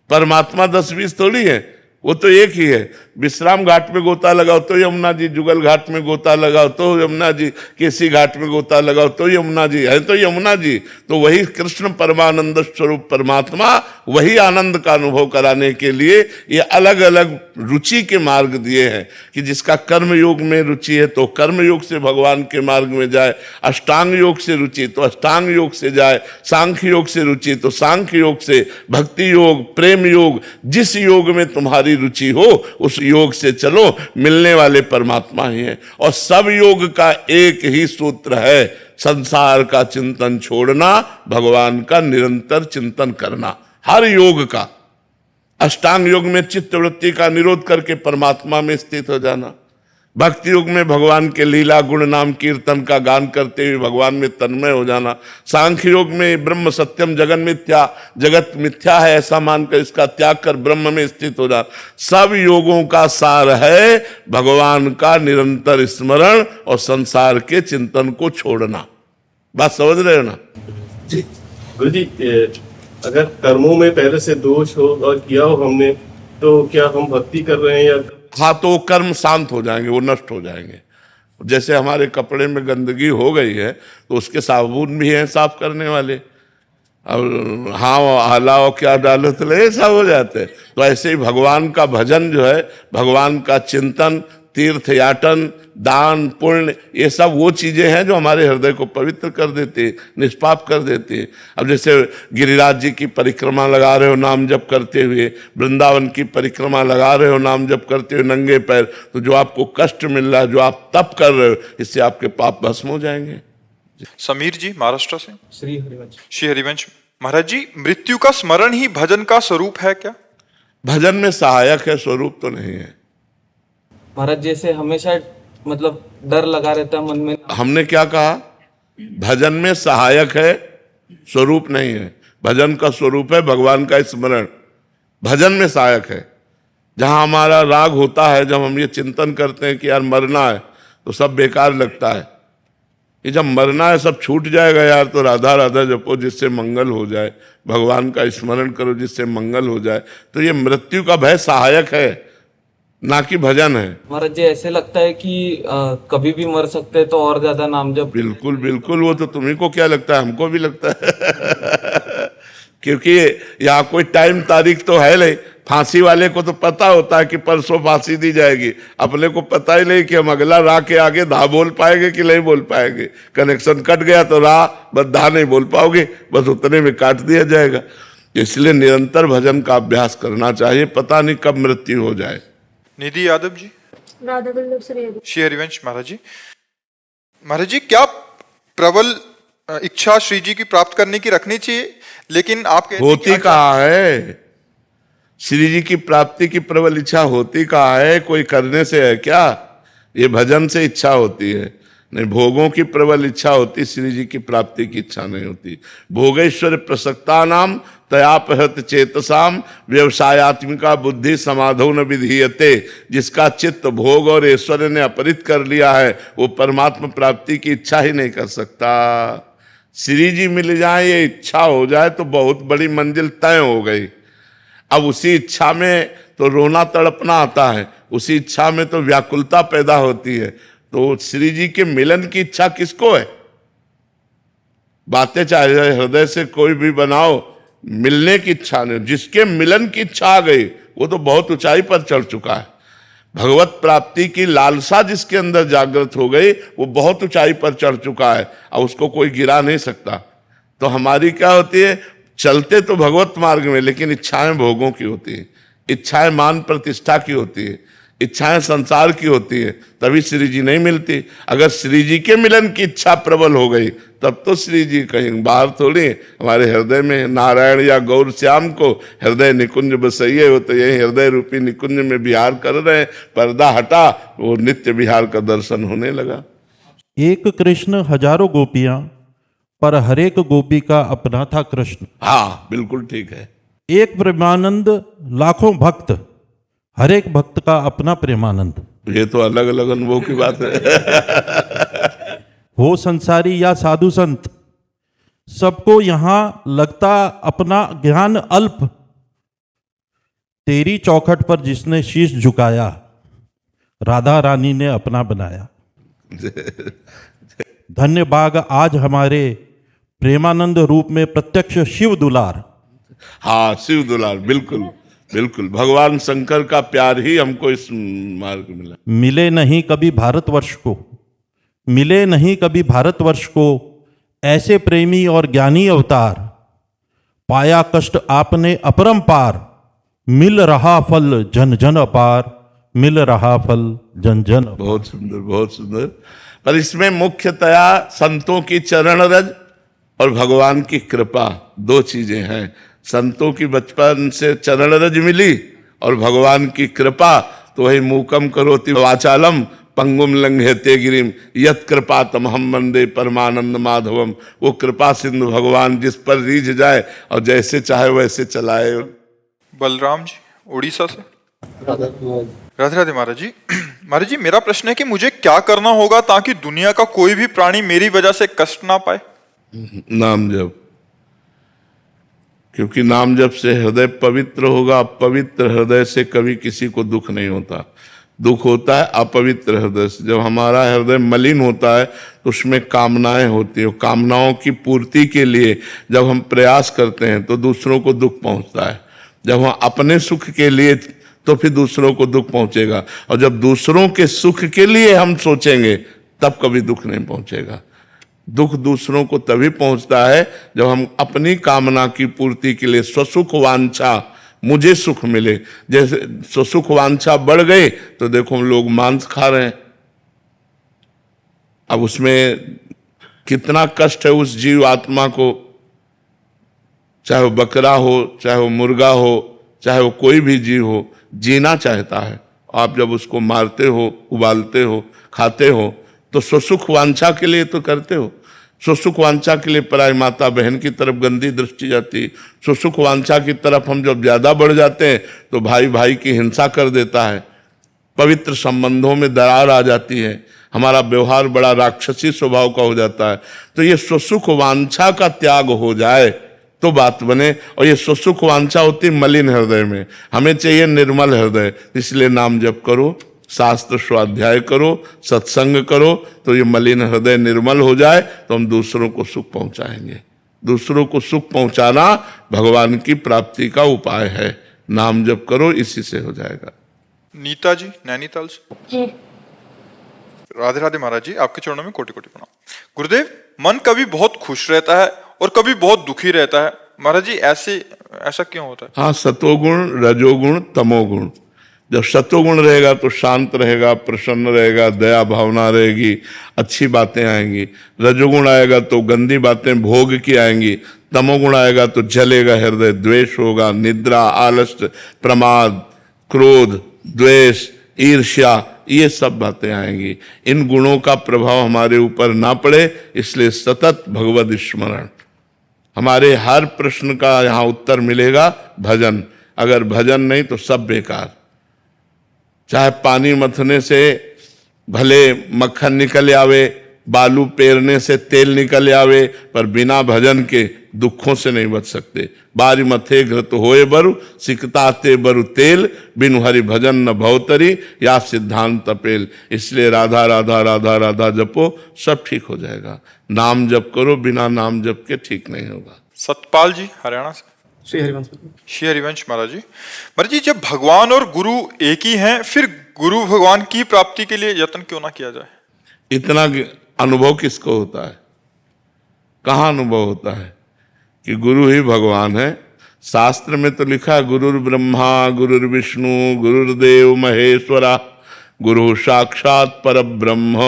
परमात्मा 10-20 थोड़ी है, वो तो एक ही है। विश्राम घाट में गोता लगाओ तो यमुना जी, जुगल घाट में गोता लगाओ तो यमुना जी, केसी घाट में गोता लगाओ तो यमुना जी है, तो यमुना जी तो वही कृष्ण परमानंद स्वरूप परमात्मा, वही आनंद का अनुभव कराने के लिए ये अलग अलग रुचि के मार्ग दिए हैं कि जिसका कर्म योग में रुचि है तो कर्म योग से भगवान के मार्ग में जाए, अष्टांग योग से रुचि तो अष्टांग योग से जाए, सांख्य योग से रुचि तो सांख्य योग से, भक्ति योग, प्रेम योग, जिस योग में तुम्हारी रुचि हो उस योग से चलो, मिलने वाले परमात्मा ही है। और सब योग का एक ही सूत्र है, संसार का चिंतन छोड़ना, भगवान का निरंतर चिंतन करना। हर योग का, अष्टांग योग में चित्त वृत्ति का निरोध करके परमात्मा में स्थित हो जाना, भक्ति योग में भगवान के लीला गुण नाम कीर्तन का गान करते हुए भगवान में तन्मय हो जाना, सांख्य योग में ब्रह्म सत्यम जगन मिथ्या, जगत मिथ्या है ऐसा मानकर इसका त्याग कर ब्रह्म में स्थित हो जाना। सब योगों का सार है भगवान का निरंतर स्मरण और संसार के चिंतन को छोड़ना। बात समझ रहे हो ना जी? गुरु जी, अगर कर्मों में पहले से दोष हो और किया हो हमने, तो क्या हम भक्ति कर रहे हैं या? हाँ, तो वो कर्म शांत हो जाएंगे, वो नष्ट हो जाएंगे। जैसे हमारे कपड़े में गंदगी हो गई है तो उसके साबुन भी हैं साफ करने वाले, और हाँ हलाओ क्या डालो तो ले सब हो जाते हैं। तो ऐसे ही भगवान का भजन जो है, भगवान का चिंतन, तीर्थ याटन, दान, पुण्य, ये सब वो चीजें हैं जो हमारे हृदय को पवित्र कर देती है, निष्पाप कर देती है। अब जैसे गिरिराज जी की परिक्रमा लगा रहे हो नाम जप करते हुए, वृंदावन की परिक्रमा लगा रहे हो नाम जप करते हुए नंगे पैर, तो जो आपको कष्ट मिल रहा है, जो आप तप कर रहे हो, इससे आपके पाप भस्म हो जाएंगे। समीर जी महाराष्ट्र से। श्री हरिवंश। श्री हरिवंश महाराज जी, मृत्यु का स्मरण ही भजन का स्वरूप है क्या? भजन में सहायक है, स्वरूप तो नहीं है। महाराज जैसे हमेशा मतलब डर लगा रहता है मन में। हमने क्या कहा? भजन में सहायक है, स्वरूप नहीं है। भजन का स्वरूप है भगवान का स्मरण, भजन में सहायक है। जहां हमारा राग होता है, जब हम ये चिंतन करते हैं कि यार मरना है, तो सब बेकार लगता है। कि जब मरना है सब छूट जाएगा यार, तो राधा राधा जपो जिससे मंगल हो जाए, भगवान का स्मरण करो जिससे मंगल हो जाए। तो ये मृत्यु का भय सहायक है, ना कि भजन है। महाराज जी ऐसे लगता है कि कभी भी मर सकते हैं, तो और ज्यादा नाम जप। बिल्कुल बिल्कुल, वो तो तुम्ही को क्या लगता है, हमको भी लगता है क्योंकि यहाँ कोई टाइम तारीख तो है नहीं। फांसी वाले को तो पता होता है कि परसों फांसी दी जाएगी, अपने को पता ही नहीं कि हम अगला राह के आगे धा बोल पाएंगे कि नहीं बोल पाएंगे। कनेक्शन कट गया तो राह बस धा नहीं बोल पाओगे, बस उतने में काट दिया जाएगा। इसलिए निरंतर भजन का अभ्यास करना चाहिए, पता नहीं कब मृत्यु हो जाए। निधि यादव जी। राधा वल्लभ श्री हरिवंश महाराज जी। महाराज जी, क्या प्रबल इच्छा श्री जी की प्राप्त करने की रखनी चाहिए? लेकिन आप कहते हैं होती कहाँ है? श्री जी की प्राप्ति की प्रबल इच्छा होती कहाँ है? कोई करने से है क्या? ये भजन से इच्छा होती है। नहीं, भोगों की प्रबल इच्छा होती, श्री जी की प्राप्ति की इच्छा नहीं होती। भोगेश्वर प्रसक्ता नाम तयापहत चेतसाम व्यवसायत्मिका बुद्धि समाधो न विधीयते। जिसका चित्त भोग और ऐश्वर्य ने अपहरित कर लिया है, वो परमात्मा प्राप्ति की इच्छा ही नहीं कर सकता। श्री जी मिल जाए, ये इच्छा हो जाए तो बहुत बड़ी मंजिल तय हो गई। अब उसी इच्छा में तो रोना तड़पना आता है, उसी इच्छा में तो व्याकुलता पैदा होती है। तो श्री जी के मिलन की इच्छा किसको है? बातें चाहे हृदय से कोई भी बनाओ, मिलने की इच्छा नहीं। जिसके मिलन की इच्छा आ गई, वो तो बहुत ऊंचाई पर चढ़ चुका है। भगवत प्राप्ति की लालसा जिसके अंदर जागृत हो गई, वो बहुत ऊंचाई पर चढ़ चुका है, और उसको कोई गिरा नहीं सकता। तो हमारी क्या होती है? चलते तो भगवत मार्ग में, लेकिन इच्छाएं भोगों की होती है, इच्छाएं मान प्रतिष्ठा की होती है, इच्छाएं संसार की होती है। तभी श्री जी नहीं मिलती। अगर श्री जी के मिलन की इच्छा प्रबल हो गई, तब तो श्री जी कहीं बाहर थोड़ी, हमारे हृदय में नारायण या गौर श्याम को हृदय निकुंज बसइए। वो तो यही हृदय रूपी निकुंज में विहार कर रहे हैं। पर्दा हटा, वो नित्य विहार का दर्शन होने लगा। एक कृष्ण हजारों गोपियां, पर हर एक गोपी का अपना था कृष्ण। हाँ, बिल्कुल ठीक है। एक प्रेमानंद लाखों भक्त, हर एक भक्त का अपना प्रेमानंद। ये तो अलग अलग अनुभव की बात है। हो संसारी या साधु संत, सबको यहां लगता अपना ज्ञान अल्प। तेरी चौखट पर जिसने शीश झुकाया, राधा रानी ने अपना बनाया। धन्य भाग आज हमारे प्रेमानंद रूप में प्रत्यक्ष शिव दुलार। हाँ, शिव दुलार, बिल्कुल बिल्कुल। भगवान शंकर का प्यार ही हमको इस मार्ग में मिला। मिले नहीं कभी भारतवर्ष को, मिले नहीं कभी भारतवर्ष को ऐसे प्रेमी और ज्ञानी अवतार। पाया कष्ट आपने अपरंपार, मिल रहा फल जन जन अपार, मिल रहा फल जन जन अपार। बहुत सुंदर, बहुत सुंदर। पर इसमें मुख्यतया संतों की चरण रज और भगवान की कृपा, दो चीजें हैं। संतों की बचपन से चरण रज मिली और भगवान की कृपा, तो वही मूकम करोति वाचालम पंगुम लंघयते गिरिम यत कृपा तमहम वंदे परमानंद माधवम। वो कृपा सिंधु भगवान जिस पर रीझ जाए और जैसे चाहे वैसे चलाए। बलराम जी उड़ीसा से। राधे राधे महाराज जी। महाराज जी, मेरा प्रश्न है कि मुझे क्या करना होगा ताकि दुनिया का कोई भी प्राणी मेरी वजह से कष्ट ना पाए? नाम जप, क्योंकि नाम जप से हृदय पवित्र होगा। पवित्र हृदय से कभी किसी को दुख नहीं होता। दुख होता है अपवित्र हृदय से। जब हमारा हृदय मलिन होता है तो उसमें कामनाएं होती है। कामनाओं की पूर्ति के लिए जब हम प्रयास करते हैं तो दूसरों को दुख पहुंचता है। जब हम अपने सुख के लिए तो फिर दूसरों को दुख पहुंचेगा, और जब दूसरों के सुख के लिए हम सोचेंगे तब कभी दुख नहीं पहुंचेगा। दुख दूसरों को तभी पहुंचता है जब हम अपनी कामना की पूर्ति के लिए स्वसुख वांछा, मुझे सुख मिले, जैसे स्वसुख वांछा बढ़ गई तो देखो हम लोग मांस खा रहे हैं। अब उसमें कितना कष्ट है उस जीव आत्मा को, चाहे वो बकरा हो, चाहे वो मुर्गा हो, चाहे वो कोई भी जीव हो, जीना चाहता है। आप जब उसको मारते हो, उबालते हो, खाते हो तो स्वसुख वांछा के लिए तो करते हो। स्वसुख वांछा के लिए पराई माता बहन की तरफ गंदी दृष्टि जाती है। स्वसुख वांछा की तरफ हम जब ज्यादा बढ़ जाते हैं तो भाई भाई की हिंसा कर देता है। पवित्र संबंधों में दरार आ जाती है। हमारा व्यवहार बड़ा राक्षसी स्वभाव का हो जाता है। तो ये स्वसुख वांछा का त्याग हो जाए तो बात बने। और ये स्वसुख वांछा होती मलिन हृदय में, हमें चाहिए निर्मल हृदय। इसलिए नाम जप करो, शास्त्र स्वाध्याय करो, सत्संग करो, तो ये मलिन हृदय निर्मल हो जाए तो हम दूसरों को सुख पहुंचाएंगे। दूसरों को सुख पहुंचाना भगवान की प्राप्ति का उपाय है। नाम जप करो, इसी से हो जाएगा। नीता जी नैनीताल से। जी राधे राधे महाराज जी, आपके चरणों में कोटि कोटि प्रणाम। गुरुदेव, मन कभी बहुत खुश रहता है और कभी बहुत दुखी रहता है। महाराज जी, ऐसा क्यों होता है? हाँ, सतोगुण, रजोगुण, तमोगुण। जब सतोगुण रहेगा तो शांत रहेगा, प्रसन्न रहेगा, दया भावना रहेगी, अच्छी बातें आएंगी। रजोगुण आएगा तो गंदी बातें भोग की आएंगी। तमोगुण आएगा तो जलेगा हृदय, द्वेष होगा, निद्रा, आलस्य, प्रमाद, क्रोध, द्वेष, ईर्ष्या, ये सब बातें आएंगी। इन गुणों का प्रभाव हमारे ऊपर ना पड़े, इसलिए सतत भगवद स्मरण। हमारे हर प्रश्न का यहाँ उत्तर मिलेगा भजन। अगर भजन नहीं तो सब बेकार। चाहे पानी मथने से भले मक्खन निकल आवे, बालू पेरने से तेल निकल आवे, पर बिना भजन के दुखों से नहीं बच सकते। बारी मथे घृत होए बरु, सिकताते बरु तेल, बिनु हरि भजन न भवतरी, या सिद्धांत तपेल। इसलिए राधा राधा राधा राधा जपो, सब ठीक हो जाएगा। नाम जप करो, बिना नाम जप के ठीक नहीं होगा। सतपाल जी हरियाणा से। श्री हरिवंश। श्री हरिवंश महाराज जी। महाराज जी, जब भगवान और गुरु एक ही हैं, फिर गुरु भगवान की प्राप्ति के लिए यत्न क्यों ना किया जाए? इतना अनुभव किसको होता है? कहाँ अनुभव होता है कि गुरु ही भगवान है? शास्त्र में तो लिखा है गुरुर ब्रह्मा गुरुर्विष्णु गुरुर्देव महेश्वरा, गुरु साक्षात परब्रह्म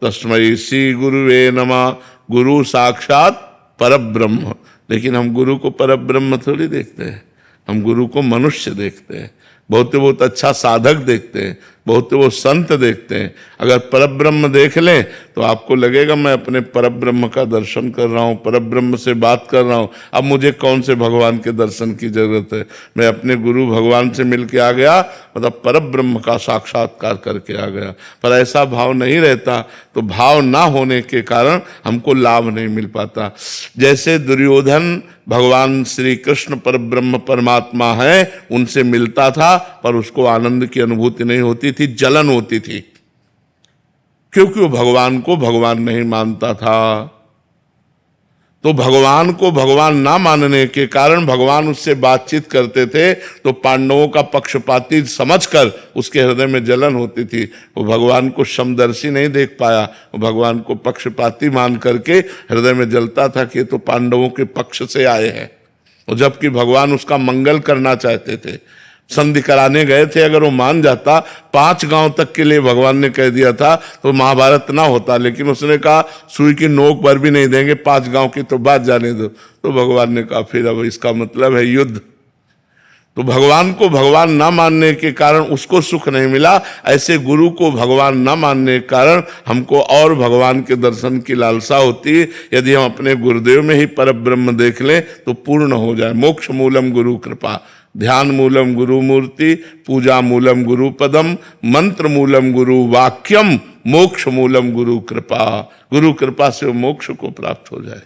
तस्मै श्री गुरुवे नमः। गुरु साक्षात परब्रह्म। लेकिन हम गुरु को परब्रह्म थोड़ी देखते हैं, हम गुरु को मनुष्य देखते हैं। बहुत अच्छा साधक देखते हैं, बहुत वो संत देखते हैं। अगर परब्रह्म देख लें तो आपको लगेगा मैं अपने परब्रह्म का दर्शन कर रहा हूँ, परब्रह्म से बात कर रहा हूँ, अब मुझे कौन से भगवान के दर्शन की जरूरत है, मैं अपने गुरु भगवान से मिल के आ गया, मतलब परब्रह्म का साक्षात्कार करके आ गया। पर ऐसा भाव नहीं रहता, तो भाव ना होने के कारण हमको लाभ नहीं मिल पाता। जैसे दुर्योधन भगवान श्री कृष्ण परब्रह्म परमात्मा है, उनसे मिलता था पर उसको आनंद की अनुभूति नहीं होती थी, जलन होती थी, क्योंकि वो भगवान को भगवान नहीं मानता था। तो भगवान को भगवान ना मानने के कारण भगवान उससे बातचीत करते थे तो पांडवों का पक्षपाती समझकर उसके हृदय में जलन होती थी। वो भगवान को समदर्शी नहीं देख पाया, वो भगवान को पक्षपाती मान करके हृदय में जलता था कि ये तो पांडवों के पक्ष से आए हैं, और जबकि भगवान उसका मंगल करना चाहते थे। संधि कराने गए थे, अगर वो मान जाता, 5 गांव तक के लिए भगवान ने कह दिया था तो महाभारत ना होता, लेकिन उसने कहा सुई की नोक पर भी नहीं देंगे, 5 गांव की तो बात जाने दो। तो भगवान ने कहा फिर अब इसका मतलब है युद्ध। तो भगवान को भगवान ना मानने के कारण उसको सुख नहीं मिला, ऐसे गुरु को भगवान ना मानने के कारण हमको और भगवान के दर्शन की लालसा होती है। यदि हम अपने गुरुदेव में ही परब्रह्म देख लें तो पूर्ण हो जाए। मोक्ष मूलम गुरु कृपा, ध्यान मूलम गुरु मूर्ति, पूजा मूलम गुरु पदम, मंत्र मूलम गुरु वाक्यम, मोक्ष मूलम गुरु कृपा। गुरु कृपा से मोक्ष को प्राप्त हो जाए।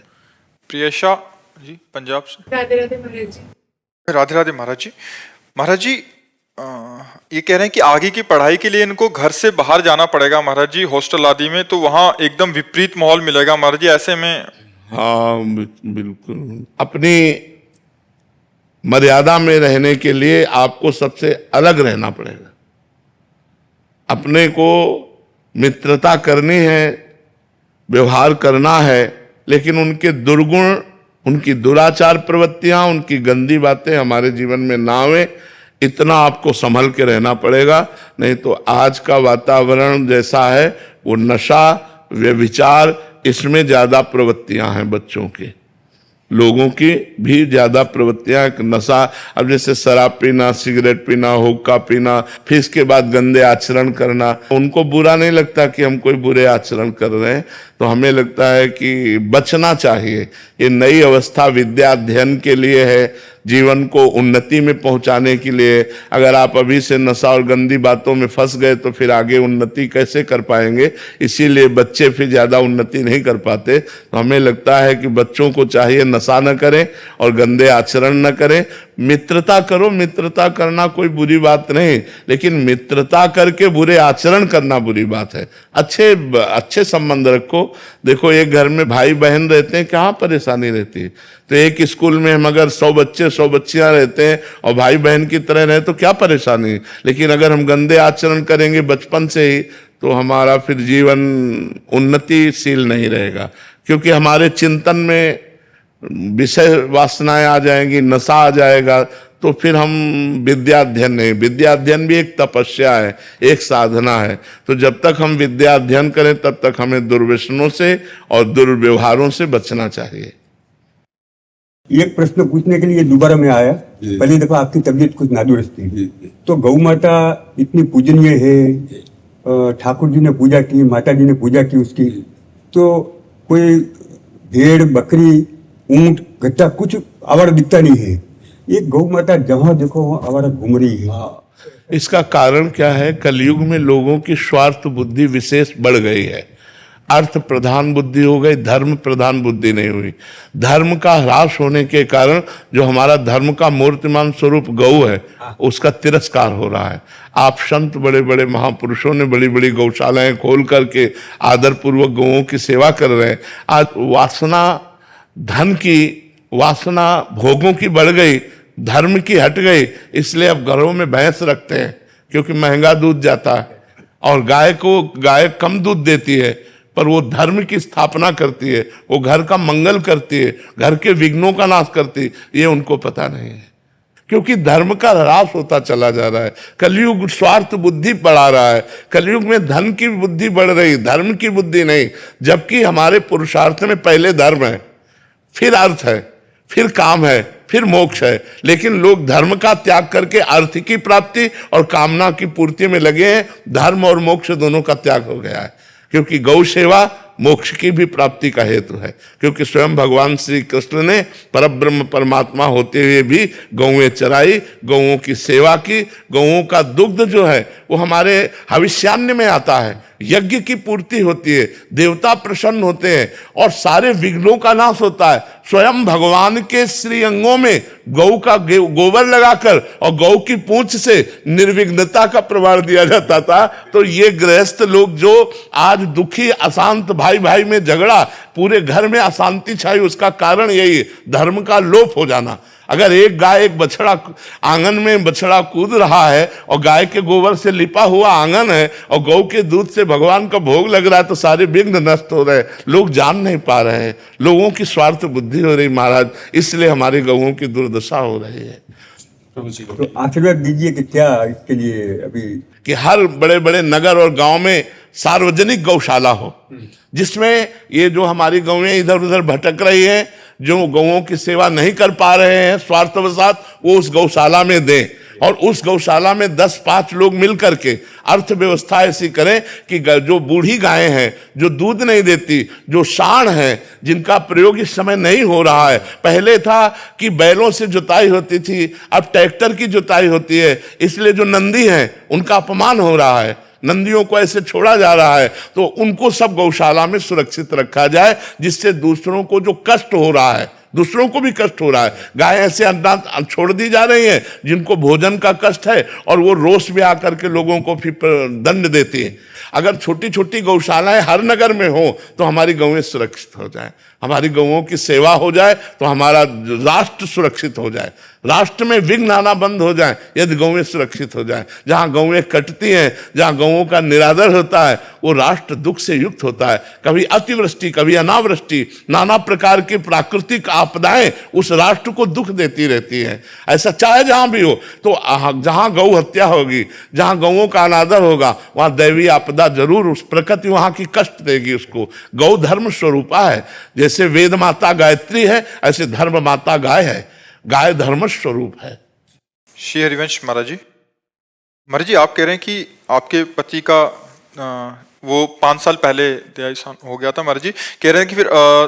प्रियशा जी पंजाब से। राधे राधे महाराज जी। राधे राधे महाराज जी। महाराज जी ये कह रहे हैं कि आगे की पढ़ाई के लिए इनको घर से बाहर जाना पड़ेगा महाराज जी, हॉस्टल आदि में, तो वहाँ एकदम विपरीत माहौल मिलेगा महाराज जी, ऐसे में। हाँ बिल्कुल, अपनी मर्यादा में रहने के लिए आपको सबसे अलग रहना पड़ेगा। अपने को मित्रता करनी है, व्यवहार करना है, लेकिन उनके दुर्गुण, उनकी दुराचार प्रवृत्तियां, उनकी गंदी बातें हमारे जीवन में ना आवे, इतना आपको संभल के रहना पड़ेगा। नहीं तो आज का वातावरण जैसा है, वो नशा, व्यभिचार, इसमें ज्यादा प्रवृत्तियां हैं बच्चों की, लोगों की भी ज्यादा प्रवृत्तियां, नशा। अब जैसे शराब पीना, सिगरेट पीना, हुक्का पीना, फिर इसके बाद गंदे आचरण करना, उनको बुरा नहीं लगता कि हम कोई बुरे आचरण कर रहे हैं, तो हमें लगता है कि बचना चाहिए। ये नई अवस्था विद्या अध्ययन के लिए है, जीवन को उन्नति में पहुंचाने के लिए। अगर आप अभी से नशा और गंदी बातों में फंस गए तो फिर आगे उन्नति कैसे कर पाएंगे, इसीलिए बच्चे फिर ज्यादा उन्नति नहीं कर पाते। तो हमें लगता है कि बच्चों को चाहिए नशा न करें और गंदे आचरण न करें, मित्रता करो। मित्रता करना कोई बुरी बात नहीं, लेकिन मित्रता करके बुरे आचरण करना बुरी बात है। अच्छे संबंध रखो। देखो एक घर में भाई बहन रहते हैं, कहाँ परेशानी रहती है। तो एक स्कूल में हम अगर 100 बच्चे 100 बच्चियां रहते हैं और भाई बहन की तरह रहे तो क्या परेशानी। लेकिन अगर हम गंदे आचरण करेंगे बचपन से ही तो हमारा फिर जीवन उन्नतिशील नहीं रहेगा, क्योंकि हमारे चिंतन में विषय वासनाएं आ जाएंगी, नशा आ जाएगा, तो फिर हम विद्या अध्ययन नहीं। विद्या अध्ययन भी एक तपस्या है, एक साधना है। तो जब तक हम विद्या अध्ययन करें तब तक हमें दुर्व्यसनों से और दुर्व्यवहारों से बचना चाहिए। एक प्रश्न पूछने के लिए दोबारा मैं आया। पहली दफा आपकी तबीयत कुछ नादुरुस्त थी, तो गौ माता इतनी पूजनीय है, ठाकुर जी ने पूजा की, माता जी ने पूजा की उसकी, तो कोई भेड़, बकरी, ऊंट, गद्दा कुछ आवारा दिखता नहीं है। एक गौ माता जहां देखो वहां आवारा घूम रही है। इसका कारण क्या है? कलयुग में लोगों की स्वार्थ बुद्धि विशेष बढ़ गई है। अर्थ प्रधान बुद्धि हो गई, धर्म प्रधान बुद्धि नहीं हुई। धर्म का ह्रास होने के कारण जो हमारा धर्म का मूर्तिमान स्वरूप गौ है उसका तिरस्कार हो रहा है। आप संत, बड़े बड़े महापुरुषों ने बड़ी बड़ी गौशालाएं खोल करके आदर पूर्वक गौओं की सेवा कर रहे हैं। आज वासना, धन की वासना, भोगों की बढ़ गई, धर्म की हट गई, इसलिए अब घरों में भैंस रखते हैं क्योंकि महंगा दूध जाता है, और गाय कम दूध देती है पर वो धर्म की स्थापना करती है, वो घर का मंगल करती है, घर के विघ्नों का नाश करती है, ये उनको पता नहीं है, क्योंकि धर्म का ह्रास होता चला जा रहा है। कलयुग स्वार्थ बुद्धि बढ़ा रहा है। कलयुग में धन की बुद्धि बढ़ रही, धर्म की बुद्धि नहीं। जबकि हमारे पुरुषार्थ में पहले धर्म है, फिर अर्थ है, फिर काम है, फिर मोक्ष है। लेकिन लोग धर्म का त्याग करके अर्थ की प्राप्ति और कामना की पूर्ति में लगे हैं। धर्म और मोक्ष दोनों का त्याग हो गया है, क्योंकि गौ सेवा मोक्ष की भी प्राप्ति का हेतु है। क्योंकि स्वयं भगवान श्री कृष्ण ने परब्रह्म परमात्मा होते हुए भी गौएं चराई, गौओं की सेवा की। गौओं का दुग्ध जो है वो हमारे हविष्यान्न में आता है, यज्ञ की पूर्ति होती है, देवता प्रसन्न होते हैं और सारे विघ्नों का नाश होता है। स्वयं भगवान के श्री अंगों में गौ का गोबर लगाकर और गौ की पूंछ से निर्विघ्नता का प्रमाण दिया जाता था। तो ये गृहस्थ लोग जो आज दुखी अशांत, भाई भाई में झगड़ा, पूरे घर में अशांति छाई, उसका कारण यही है, धर्म का लोप हो जाना। अगर एक गाय, एक बछड़ा, आंगन में बछड़ा कूद रहा है और गाय के गोबर से लिपा हुआ आंगन है और गौ के दूध से भगवान का भोग लग रहा है, तो सारे विघ्न नष्ट हो रहे हैं। लोग जान नहीं पा रहे हैं, लोगों की स्वार्थ बुद्धि हो रही महाराज, इसलिए हमारी गौओं की दुर्दशा हो रही है। तो आशीर्वाद दीजिए कि क्या इसके लिए अभी कि हर बड़े बड़े नगर और गांव में सार्वजनिक गौशाला हो, जिसमें ये जो हमारी गौएं इधर उधर भटक रही हैं, जो गौओं की सेवा नहीं कर पा रहे हैं स्वार्थवशात, वो उस गौशाला में दें और उस गौशाला में 10-5 लोग मिल करके अर्थव्यवस्था ऐसी करें कि जो बूढ़ी गायें हैं, जो दूध नहीं देती, जो साँड़ हैं, जिनका प्रयोग इस समय नहीं हो रहा है। पहले था कि बैलों से जुताई होती थी, अब ट्रैक्टर की जुताई होती है, इसलिए जो नंदी हैं उनका अपमान हो रहा है, नंदियों को ऐसे छोड़ा जा रहा है। तो उनको सब गौशाला में सुरक्षित रखा जाए, जिससे दूसरों को जो कष्ट हो रहा है, दूसरों को भी कष्ट हो रहा है। गाय ऐसे अनाथ छोड़ दी जा रही हैं जिनको भोजन का कष्ट है, और वो रोष में आकर के लोगों को फिर दंड देती हैं। अगर छोटी छोटी गौशालाएं हर नगर में हो तो हमारी गौएं सुरक्षित हो जाए, हमारी गौओं की सेवा हो जाए, तो हमारा राष्ट्र सुरक्षित हो जाए, राष्ट्र में विघ्न आना बंद हो जाए यदि गौएं सुरक्षित हो जाए। जहाँ गौएं कटती हैं, जहाँ गौओं का निरादर होता है, वो राष्ट्र दुख से युक्त होता है। कभी अतिवृष्टि, कभी अनावृष्टि, नाना प्रकार की प्राकृतिक आपदाएं उस राष्ट्र को दुख देती रहती हैं। ऐसा चाहे जहाँ भी हो, तो जहाँ गौ हत्या होगी, जहाँ गौओं का अनादर होगा, वहाँ दैवीय आपदा जरूर, उस प्रकृति वहाँ की कष्ट देगी उसको। गौ धर्म स्वरूपा है, जैसे वेद माता गायत्री है, ऐसे धर्म माता गाय है। गाय धर्म स्वरूप है। श्री हरिवंश महाराज जी, आप कह रहे हैं कि आपके पति का वो 5 साल पहले देहांत हो गया था। महाराज जी कह रहे हैं कि फिर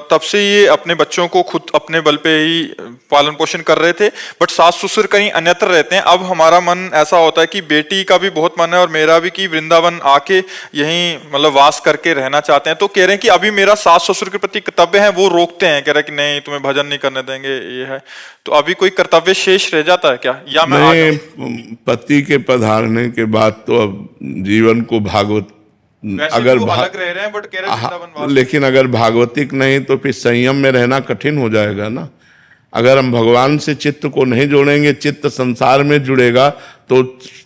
तब से ये अपने बच्चों को खुद अपने बल पे ही पालन पोषण कर रहे थे, बट सास ससुर कहीं अन्यत्र रहते हैं। अब हमारा मन ऐसा होता है कि बेटी का भी बहुत मन है और मेरा भी, कि वृंदावन आके यहीं मतलब वास करके रहना चाहते हैं। तो कह रहे हैं कि अभी मेरा सास ससुर के प्रति कर्तव्य है, वो रोकते हैं, कह रहे हैं कि नहीं तुम्हें भजन नहीं करने देंगे, ये है। तो अभी कोई कर्तव्य शेष रह जाता है क्या, या मैं पति के पधारने के बाद तो अब जीवन को भागवत, अगर अलग रह रहे हैं, बट कह रहे हैं वृंदावन, लेकिन अगर भागवतिक नहीं तो फिर संयम में रहना कठिन हो जाएगा ना। अगर हम भगवान से चित्त को नहीं जोड़ेंगे, चित्त संसार में जुड़ेगा तो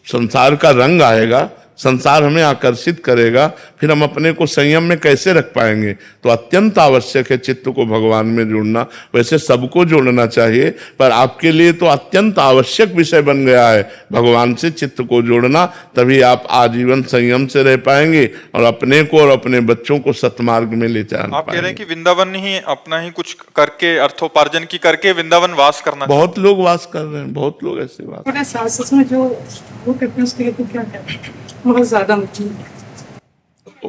संसार का रंग आएगा, संसार हमें आकर्षित करेगा, फिर हम अपने को संयम में कैसे रख पाएंगे। तो अत्यंत आवश्यक है चित्त को भगवान में जोड़ना। वैसे सबको जोड़ना चाहिए, पर आपके लिए तो अत्यंत आवश्यक विषय बन गया है भगवान से चित्त को जोड़ना, तभी आप आजीवन संयम से रह पाएंगे और अपने को और अपने बच्चों को सतमार्ग में ले जाना। आप कह रहे हैं कि वृंदावन ही अपना ही कुछ करके, अर्थोपार्जन की करके वृंदावन वास करना। बहुत लोग वास कर रहे हैं, बहुत लोग ऐसे वास। सास ससुर जो वो करते हैं उसके लिए तो क्या कहते हैं, बहुत ज्यादा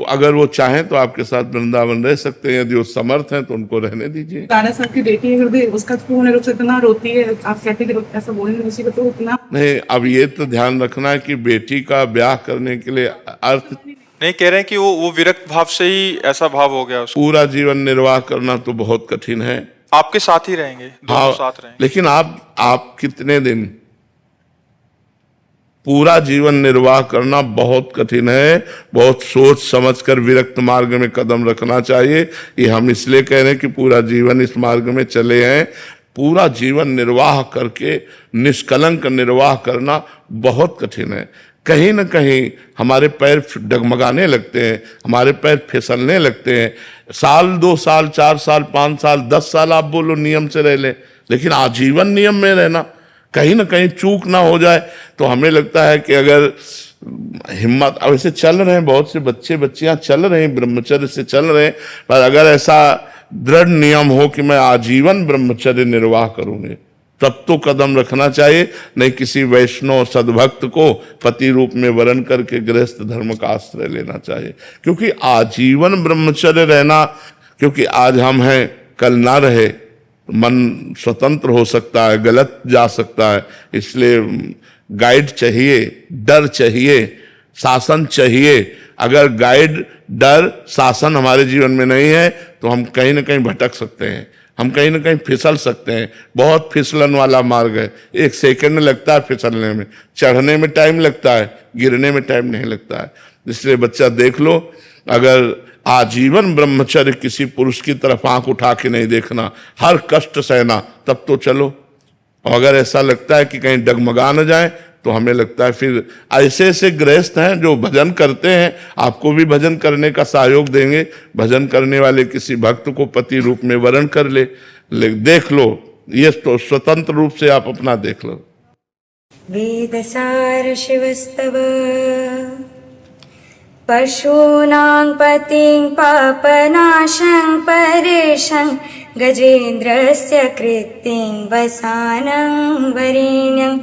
अगर वो चाहें तो आपके साथ वृंदावन रह सकते हैं, यदि वो समर्थ हैं तो उनको रहने दीजिए। दादा साहब की बेटी है, उसका पूर्ण रूप से इतना रोती है, आप कहते हैं ऐसा बोलने उसी को तो इतना नहीं। अब ये तो ध्यान रखना है कि बेटी का ब्याह करने के लिए अर्थ नहीं कह रहे हैं कि वो विरक्त भाव से ही ऐसा भाव हो गया उसको। पूरा जीवन निर्वाह करना तो बहुत कठिन है। आपके साथ ही रहेंगे, दोनों साथ रहेंगे, लेकिन आप कितने दिन पूरा जीवन निर्वाह करना बहुत कठिन है। बहुत सोच समझकर विरक्त मार्ग में कदम रखना चाहिए। ये हम इसलिए कह रहे हैं कि पूरा जीवन इस मार्ग में चले हैं। पूरा जीवन निर्वाह करके निष्कलंक निर्वाह करना बहुत कठिन है। कहीं न कहीं हमारे पैर डगमगाने लगते हैं, हमारे पैर फिसलने लगते हैं। 1 2 साल 4 साल 5 साल 10 साल आप बोलो नियम से रह लें, लेकिन आजीवन नियम में रहना, कहीं ना कहीं चूक ना हो जाए। तो हमें लगता है कि अगर हिम्मत, अब ऐसे चल रहे हैं, बहुत से बच्चे बच्चियां चल रहे हैं, ब्रह्मचर्य से चल रहे हैं, पर अगर ऐसा दृढ़ नियम हो कि मैं आजीवन ब्रह्मचर्य निर्वाह करूंगे, तब तो कदम रखना चाहिए, नहीं किसी वैष्णव सद्भक्त को पति रूप में वरण करके गृहस्थ धर्म का आश्रय लेना चाहिए। क्योंकि आजीवन ब्रह्मचर्य रहना, क्योंकि आज हम हैं कल ना रहे, मन स्वतंत्र हो सकता है, गलत जा सकता है, इसलिए गाइड चाहिए, डर चाहिए, शासन चाहिए। अगर गाइड डर शासन हमारे जीवन में नहीं है तो हम कहीं ना कहीं भटक सकते हैं, हम कहीं ना कहीं फिसल सकते हैं। बहुत फिसलन वाला मार्ग है, 1 सेकंड लगता है फिसलने में, चढ़ने में टाइम लगता है, गिरने में टाइम नहीं लगता है। इसलिए बच्चा देख लो, अगर आजीवन ब्रह्मचर्य किसी पुरुष की तरफ आंख उठा के नहीं देखना, हर कष्ट सहना, तब तो चलो। और अगर ऐसा लगता है कि कहीं डगमगा न जाए तो हमें लगता है फिर ऐसे ऐसे गृहस्थ हैं जो भजन करते हैं, आपको भी भजन करने का सहयोग देंगे। भजन करने वाले किसी भक्त को पति रूप में वरण कर ले, देख लो, ये तो स्वतंत्र रूप से आप अपना देख लो। वेदसार शिवस्तव पशूनां पतिं पापनाशं परेशं गजेन्द्रस्य कृत्तिं वसानं वरेण्यं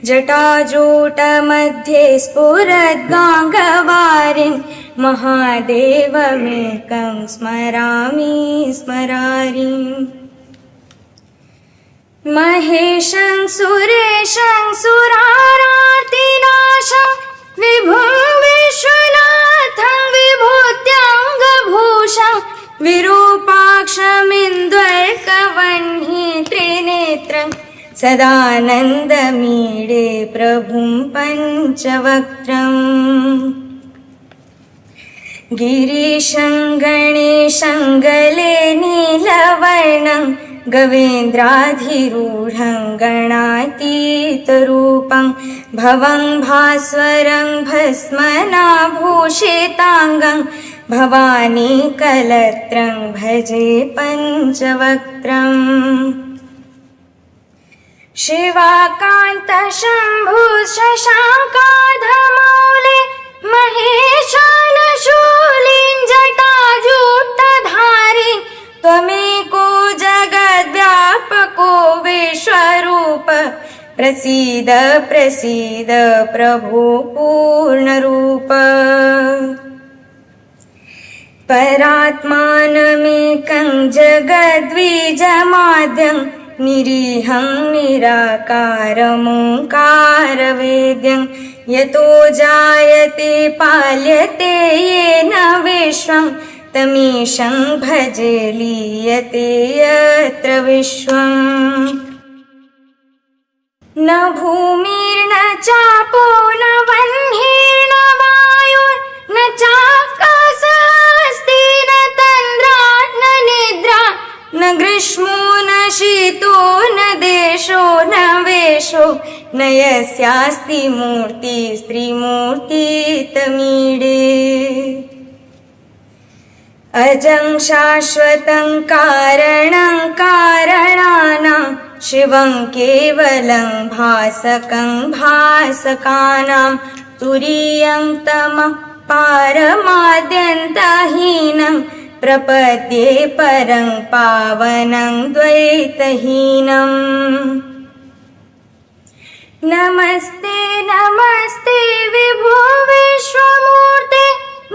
जटाजूटमध्ये स्फुरद्गाङ्गवारिं महादेवमेकं स्मरामि स्मरारिम् महेशं सुरेशं सुरारातिनाशं विभुं विश्वनाथं विभूत्याङ्गभूषं विरूपाक्षमिन्द्वर्कवह्नि त्रिनेत्रं सदानन्दमीडे प्रभुं पञ्चवक्त्रम् गिरीशं गणेशं गले नीलवर्णं गवेन्द्राधिरूढं गणातीतरूपं भवं भास्वरं भस्मनाभूषिताङ्गं भवानी कलत्रं भजे पञ्चवक्त्रम् शिवाकान्तशम्भु शशाङ्काधमौले महेशानशूलिं जटाजूटधारी त्वमेको जगद्व्यापको विश्वरूप प्रसीद प्रसीद प्रभो पूर्णरूप परात्मानमेकं जगद्वीजमाद्यं निरीहं निराकारमोङ्कारवेद्यं यतो जायते पाल्यते येन विश्वं तमीशं भजे लीयते यत्र विश्वम् न भूमिर्न चापो न वह्निर्न वायुर्न चाकाशस्ति न तन्द्रा न निद्रा न ग्रीष्मो न शीतो न देशो न वेशो न यस्यास्ति मूर्ति स्त्रीमूर्ति तमीडे अजं शाश्वतं कारणं कारणानां शिवं केवलं भासकं भासकानां तुरीयं तमः पारमाद्यन्तहीनं प्रपद्ये परं पावनं द्वैतहीनम् नमस्ते नमस्ते विभो विश्वमूर्ते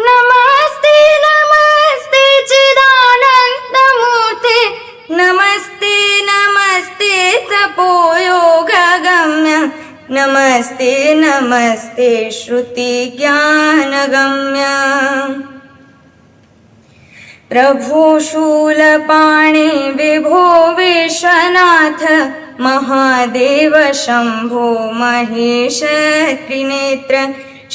नमस्ते नमस्ते चिदानन्दमूर्ते नमस्ते नमस्ते तपोयोगगम्य नमस्ते नमस्ते श्रुतिज्ञानगम्य प्रभो शूलपाणे विभो विश्वनाथ महादेव शंभो महेश त्रिनेत्र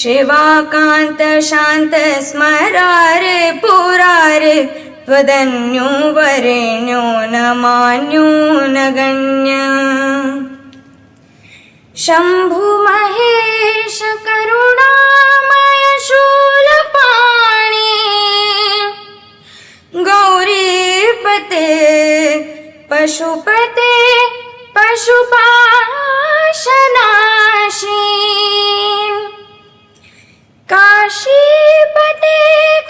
शिवाकांत शांत स्मरारे पुरारे त्वदन्यो वरेण्यो न मान्यो न गण्य शंभु महेश करुणामय शूलपाणे गौरीपते पशुपते पशुपाशनाशी काशीपते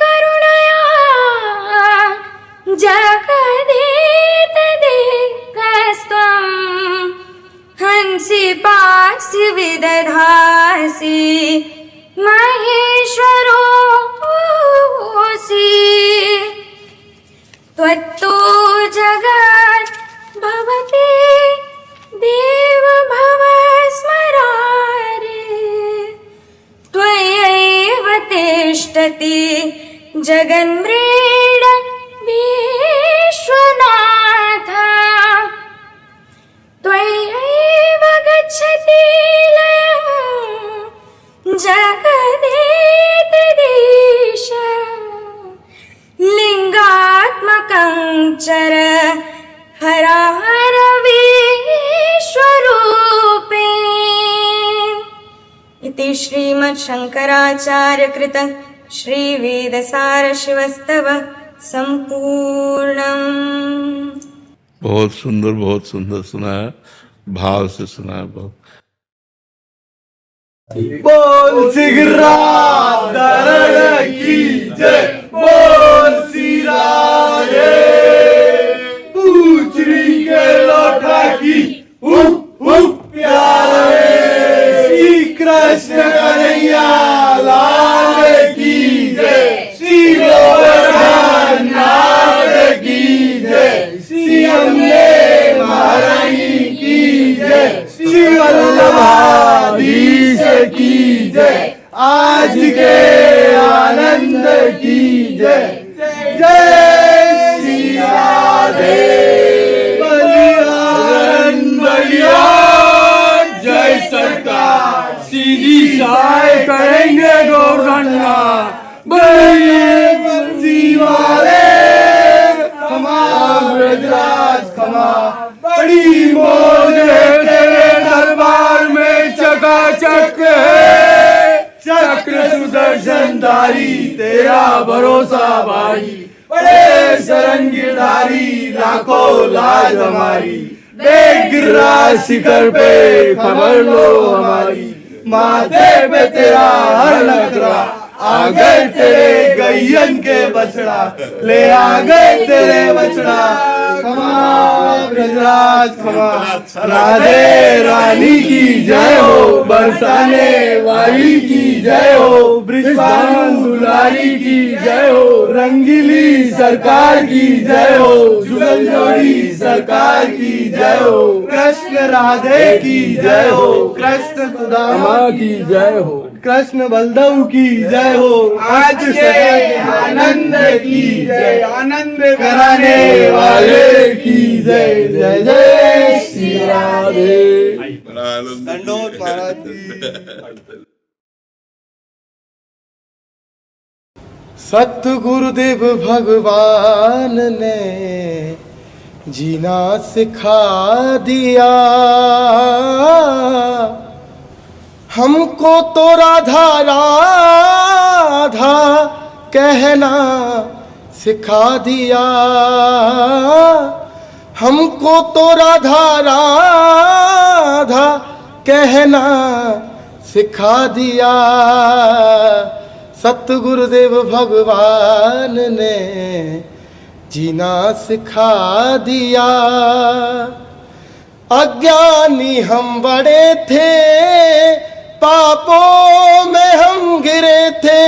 करुणया जगदेत दिग्गस्त्वं हंसि पास्य विदधासि महेश्वरोऽसि त्वत्तो जगत् भवति देव भव स्मरारे त्वयैव तिष्ठति जगन्मृड विश्वनाथ त्वयैव गच्छति लयं जगदेतदीश लिङ्गात्मकं चर हरहर विश्वरूपे इति श्रीमच्छङ्कराचार्यकृत श्रीवेदसारशिवस्तव संपूर्णम्। बहुत सुंदर सुनाया, भाव से सुनाया। बहुत बोल सिगराधरण की जय, बोल सिराजे पूछरी के लौटा की प्यारे श्री कृष्ण कन्हैया लाल की जय, श्री गोवर्धननाथ की जय, श्री अम्बे महारानी की जय, श्री वल्लभाधीश की जय, आज के आनंद की जय, जय श्री राधे। बलियान जय सरकार, सीधी सहाय करेंगे गौरन्ना, बलिए बंसी वाले खमा ब्रजराज खमा, बड़ी मौज है तेरे दरबार में चकाचक है, चक्र सुदर्शनधारी तेरा भरोसा भाई, बड़े सरंगीधारी लाखों लाज हमारी, देख गिरिराज शिखर पे खबर लो हमारी, माथे पे तेरा हर नखरा, आ गए तेरे गैयन के बछड़ा, ले आ गए तेरे बछड़ा, खमा ब्रजराज खमा, राधे रानी की जय हो, बरसाने वाली की जय हो, ब्रिजबान दुलारी की जय हो, रंगीली सरकार की जय हो, जुगल जोड़ी सरकार की जय हो, कृष्ण राधे की जय हो, कृष्ण सुदामा की जय हो, कृष्ण बलदेव की जय हो, आज से आनंद की जय, आनंद कराने वाले की जय, जय जय श्री राधे। दंडोत महाराज जी। सतगुरुदेव भगवान ने जीना सिखा दिया, हमको तो राधा राधा कहना सिखा दिया, हमको तो राधा राधा कहना सिखा दिया, सतगुरुदेव भगवान ने जीना सिखा दिया। अज्ञानी हम बड़े थे, पापों में हम गिरे थे,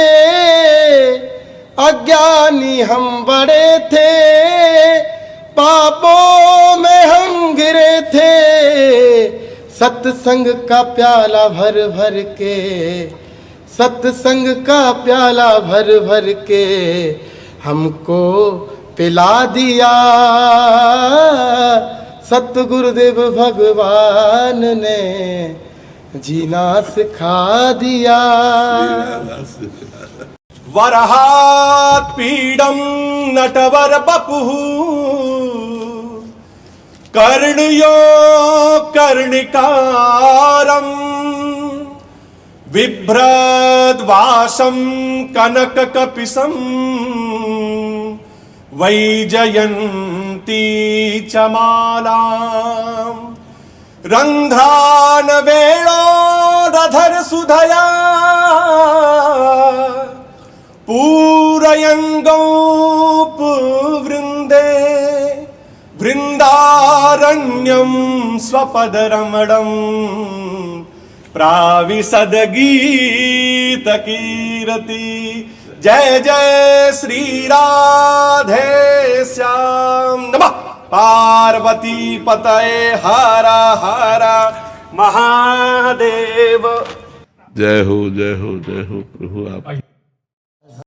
अज्ञानी हम बड़े थे, पापों में हम गिरे थे, सत्संग का प्याला भर भर के, सत्संग का प्याला भर भर के हमको पिला दिया, सतगुरुदेव भगवान ने जीना सिखा दिया। वरहात् पीडं नटवर बपुः, कर्णयो कर्णिकारम्, बिभ्रद्वासं कनककपिशं, वैजयन्ती च मालाम्, रन्ध्रान् वेणोरधर सुधया, पूरयन् गोपवृन्दे, वृन्दारण्यं स्वपदरमणं प्राविशद गीत कीरति। जय जय श्री राधे श्याम। नमः पार्वती पतये हर हर महादेव। जय हो जय हो जय हो प्रभु आप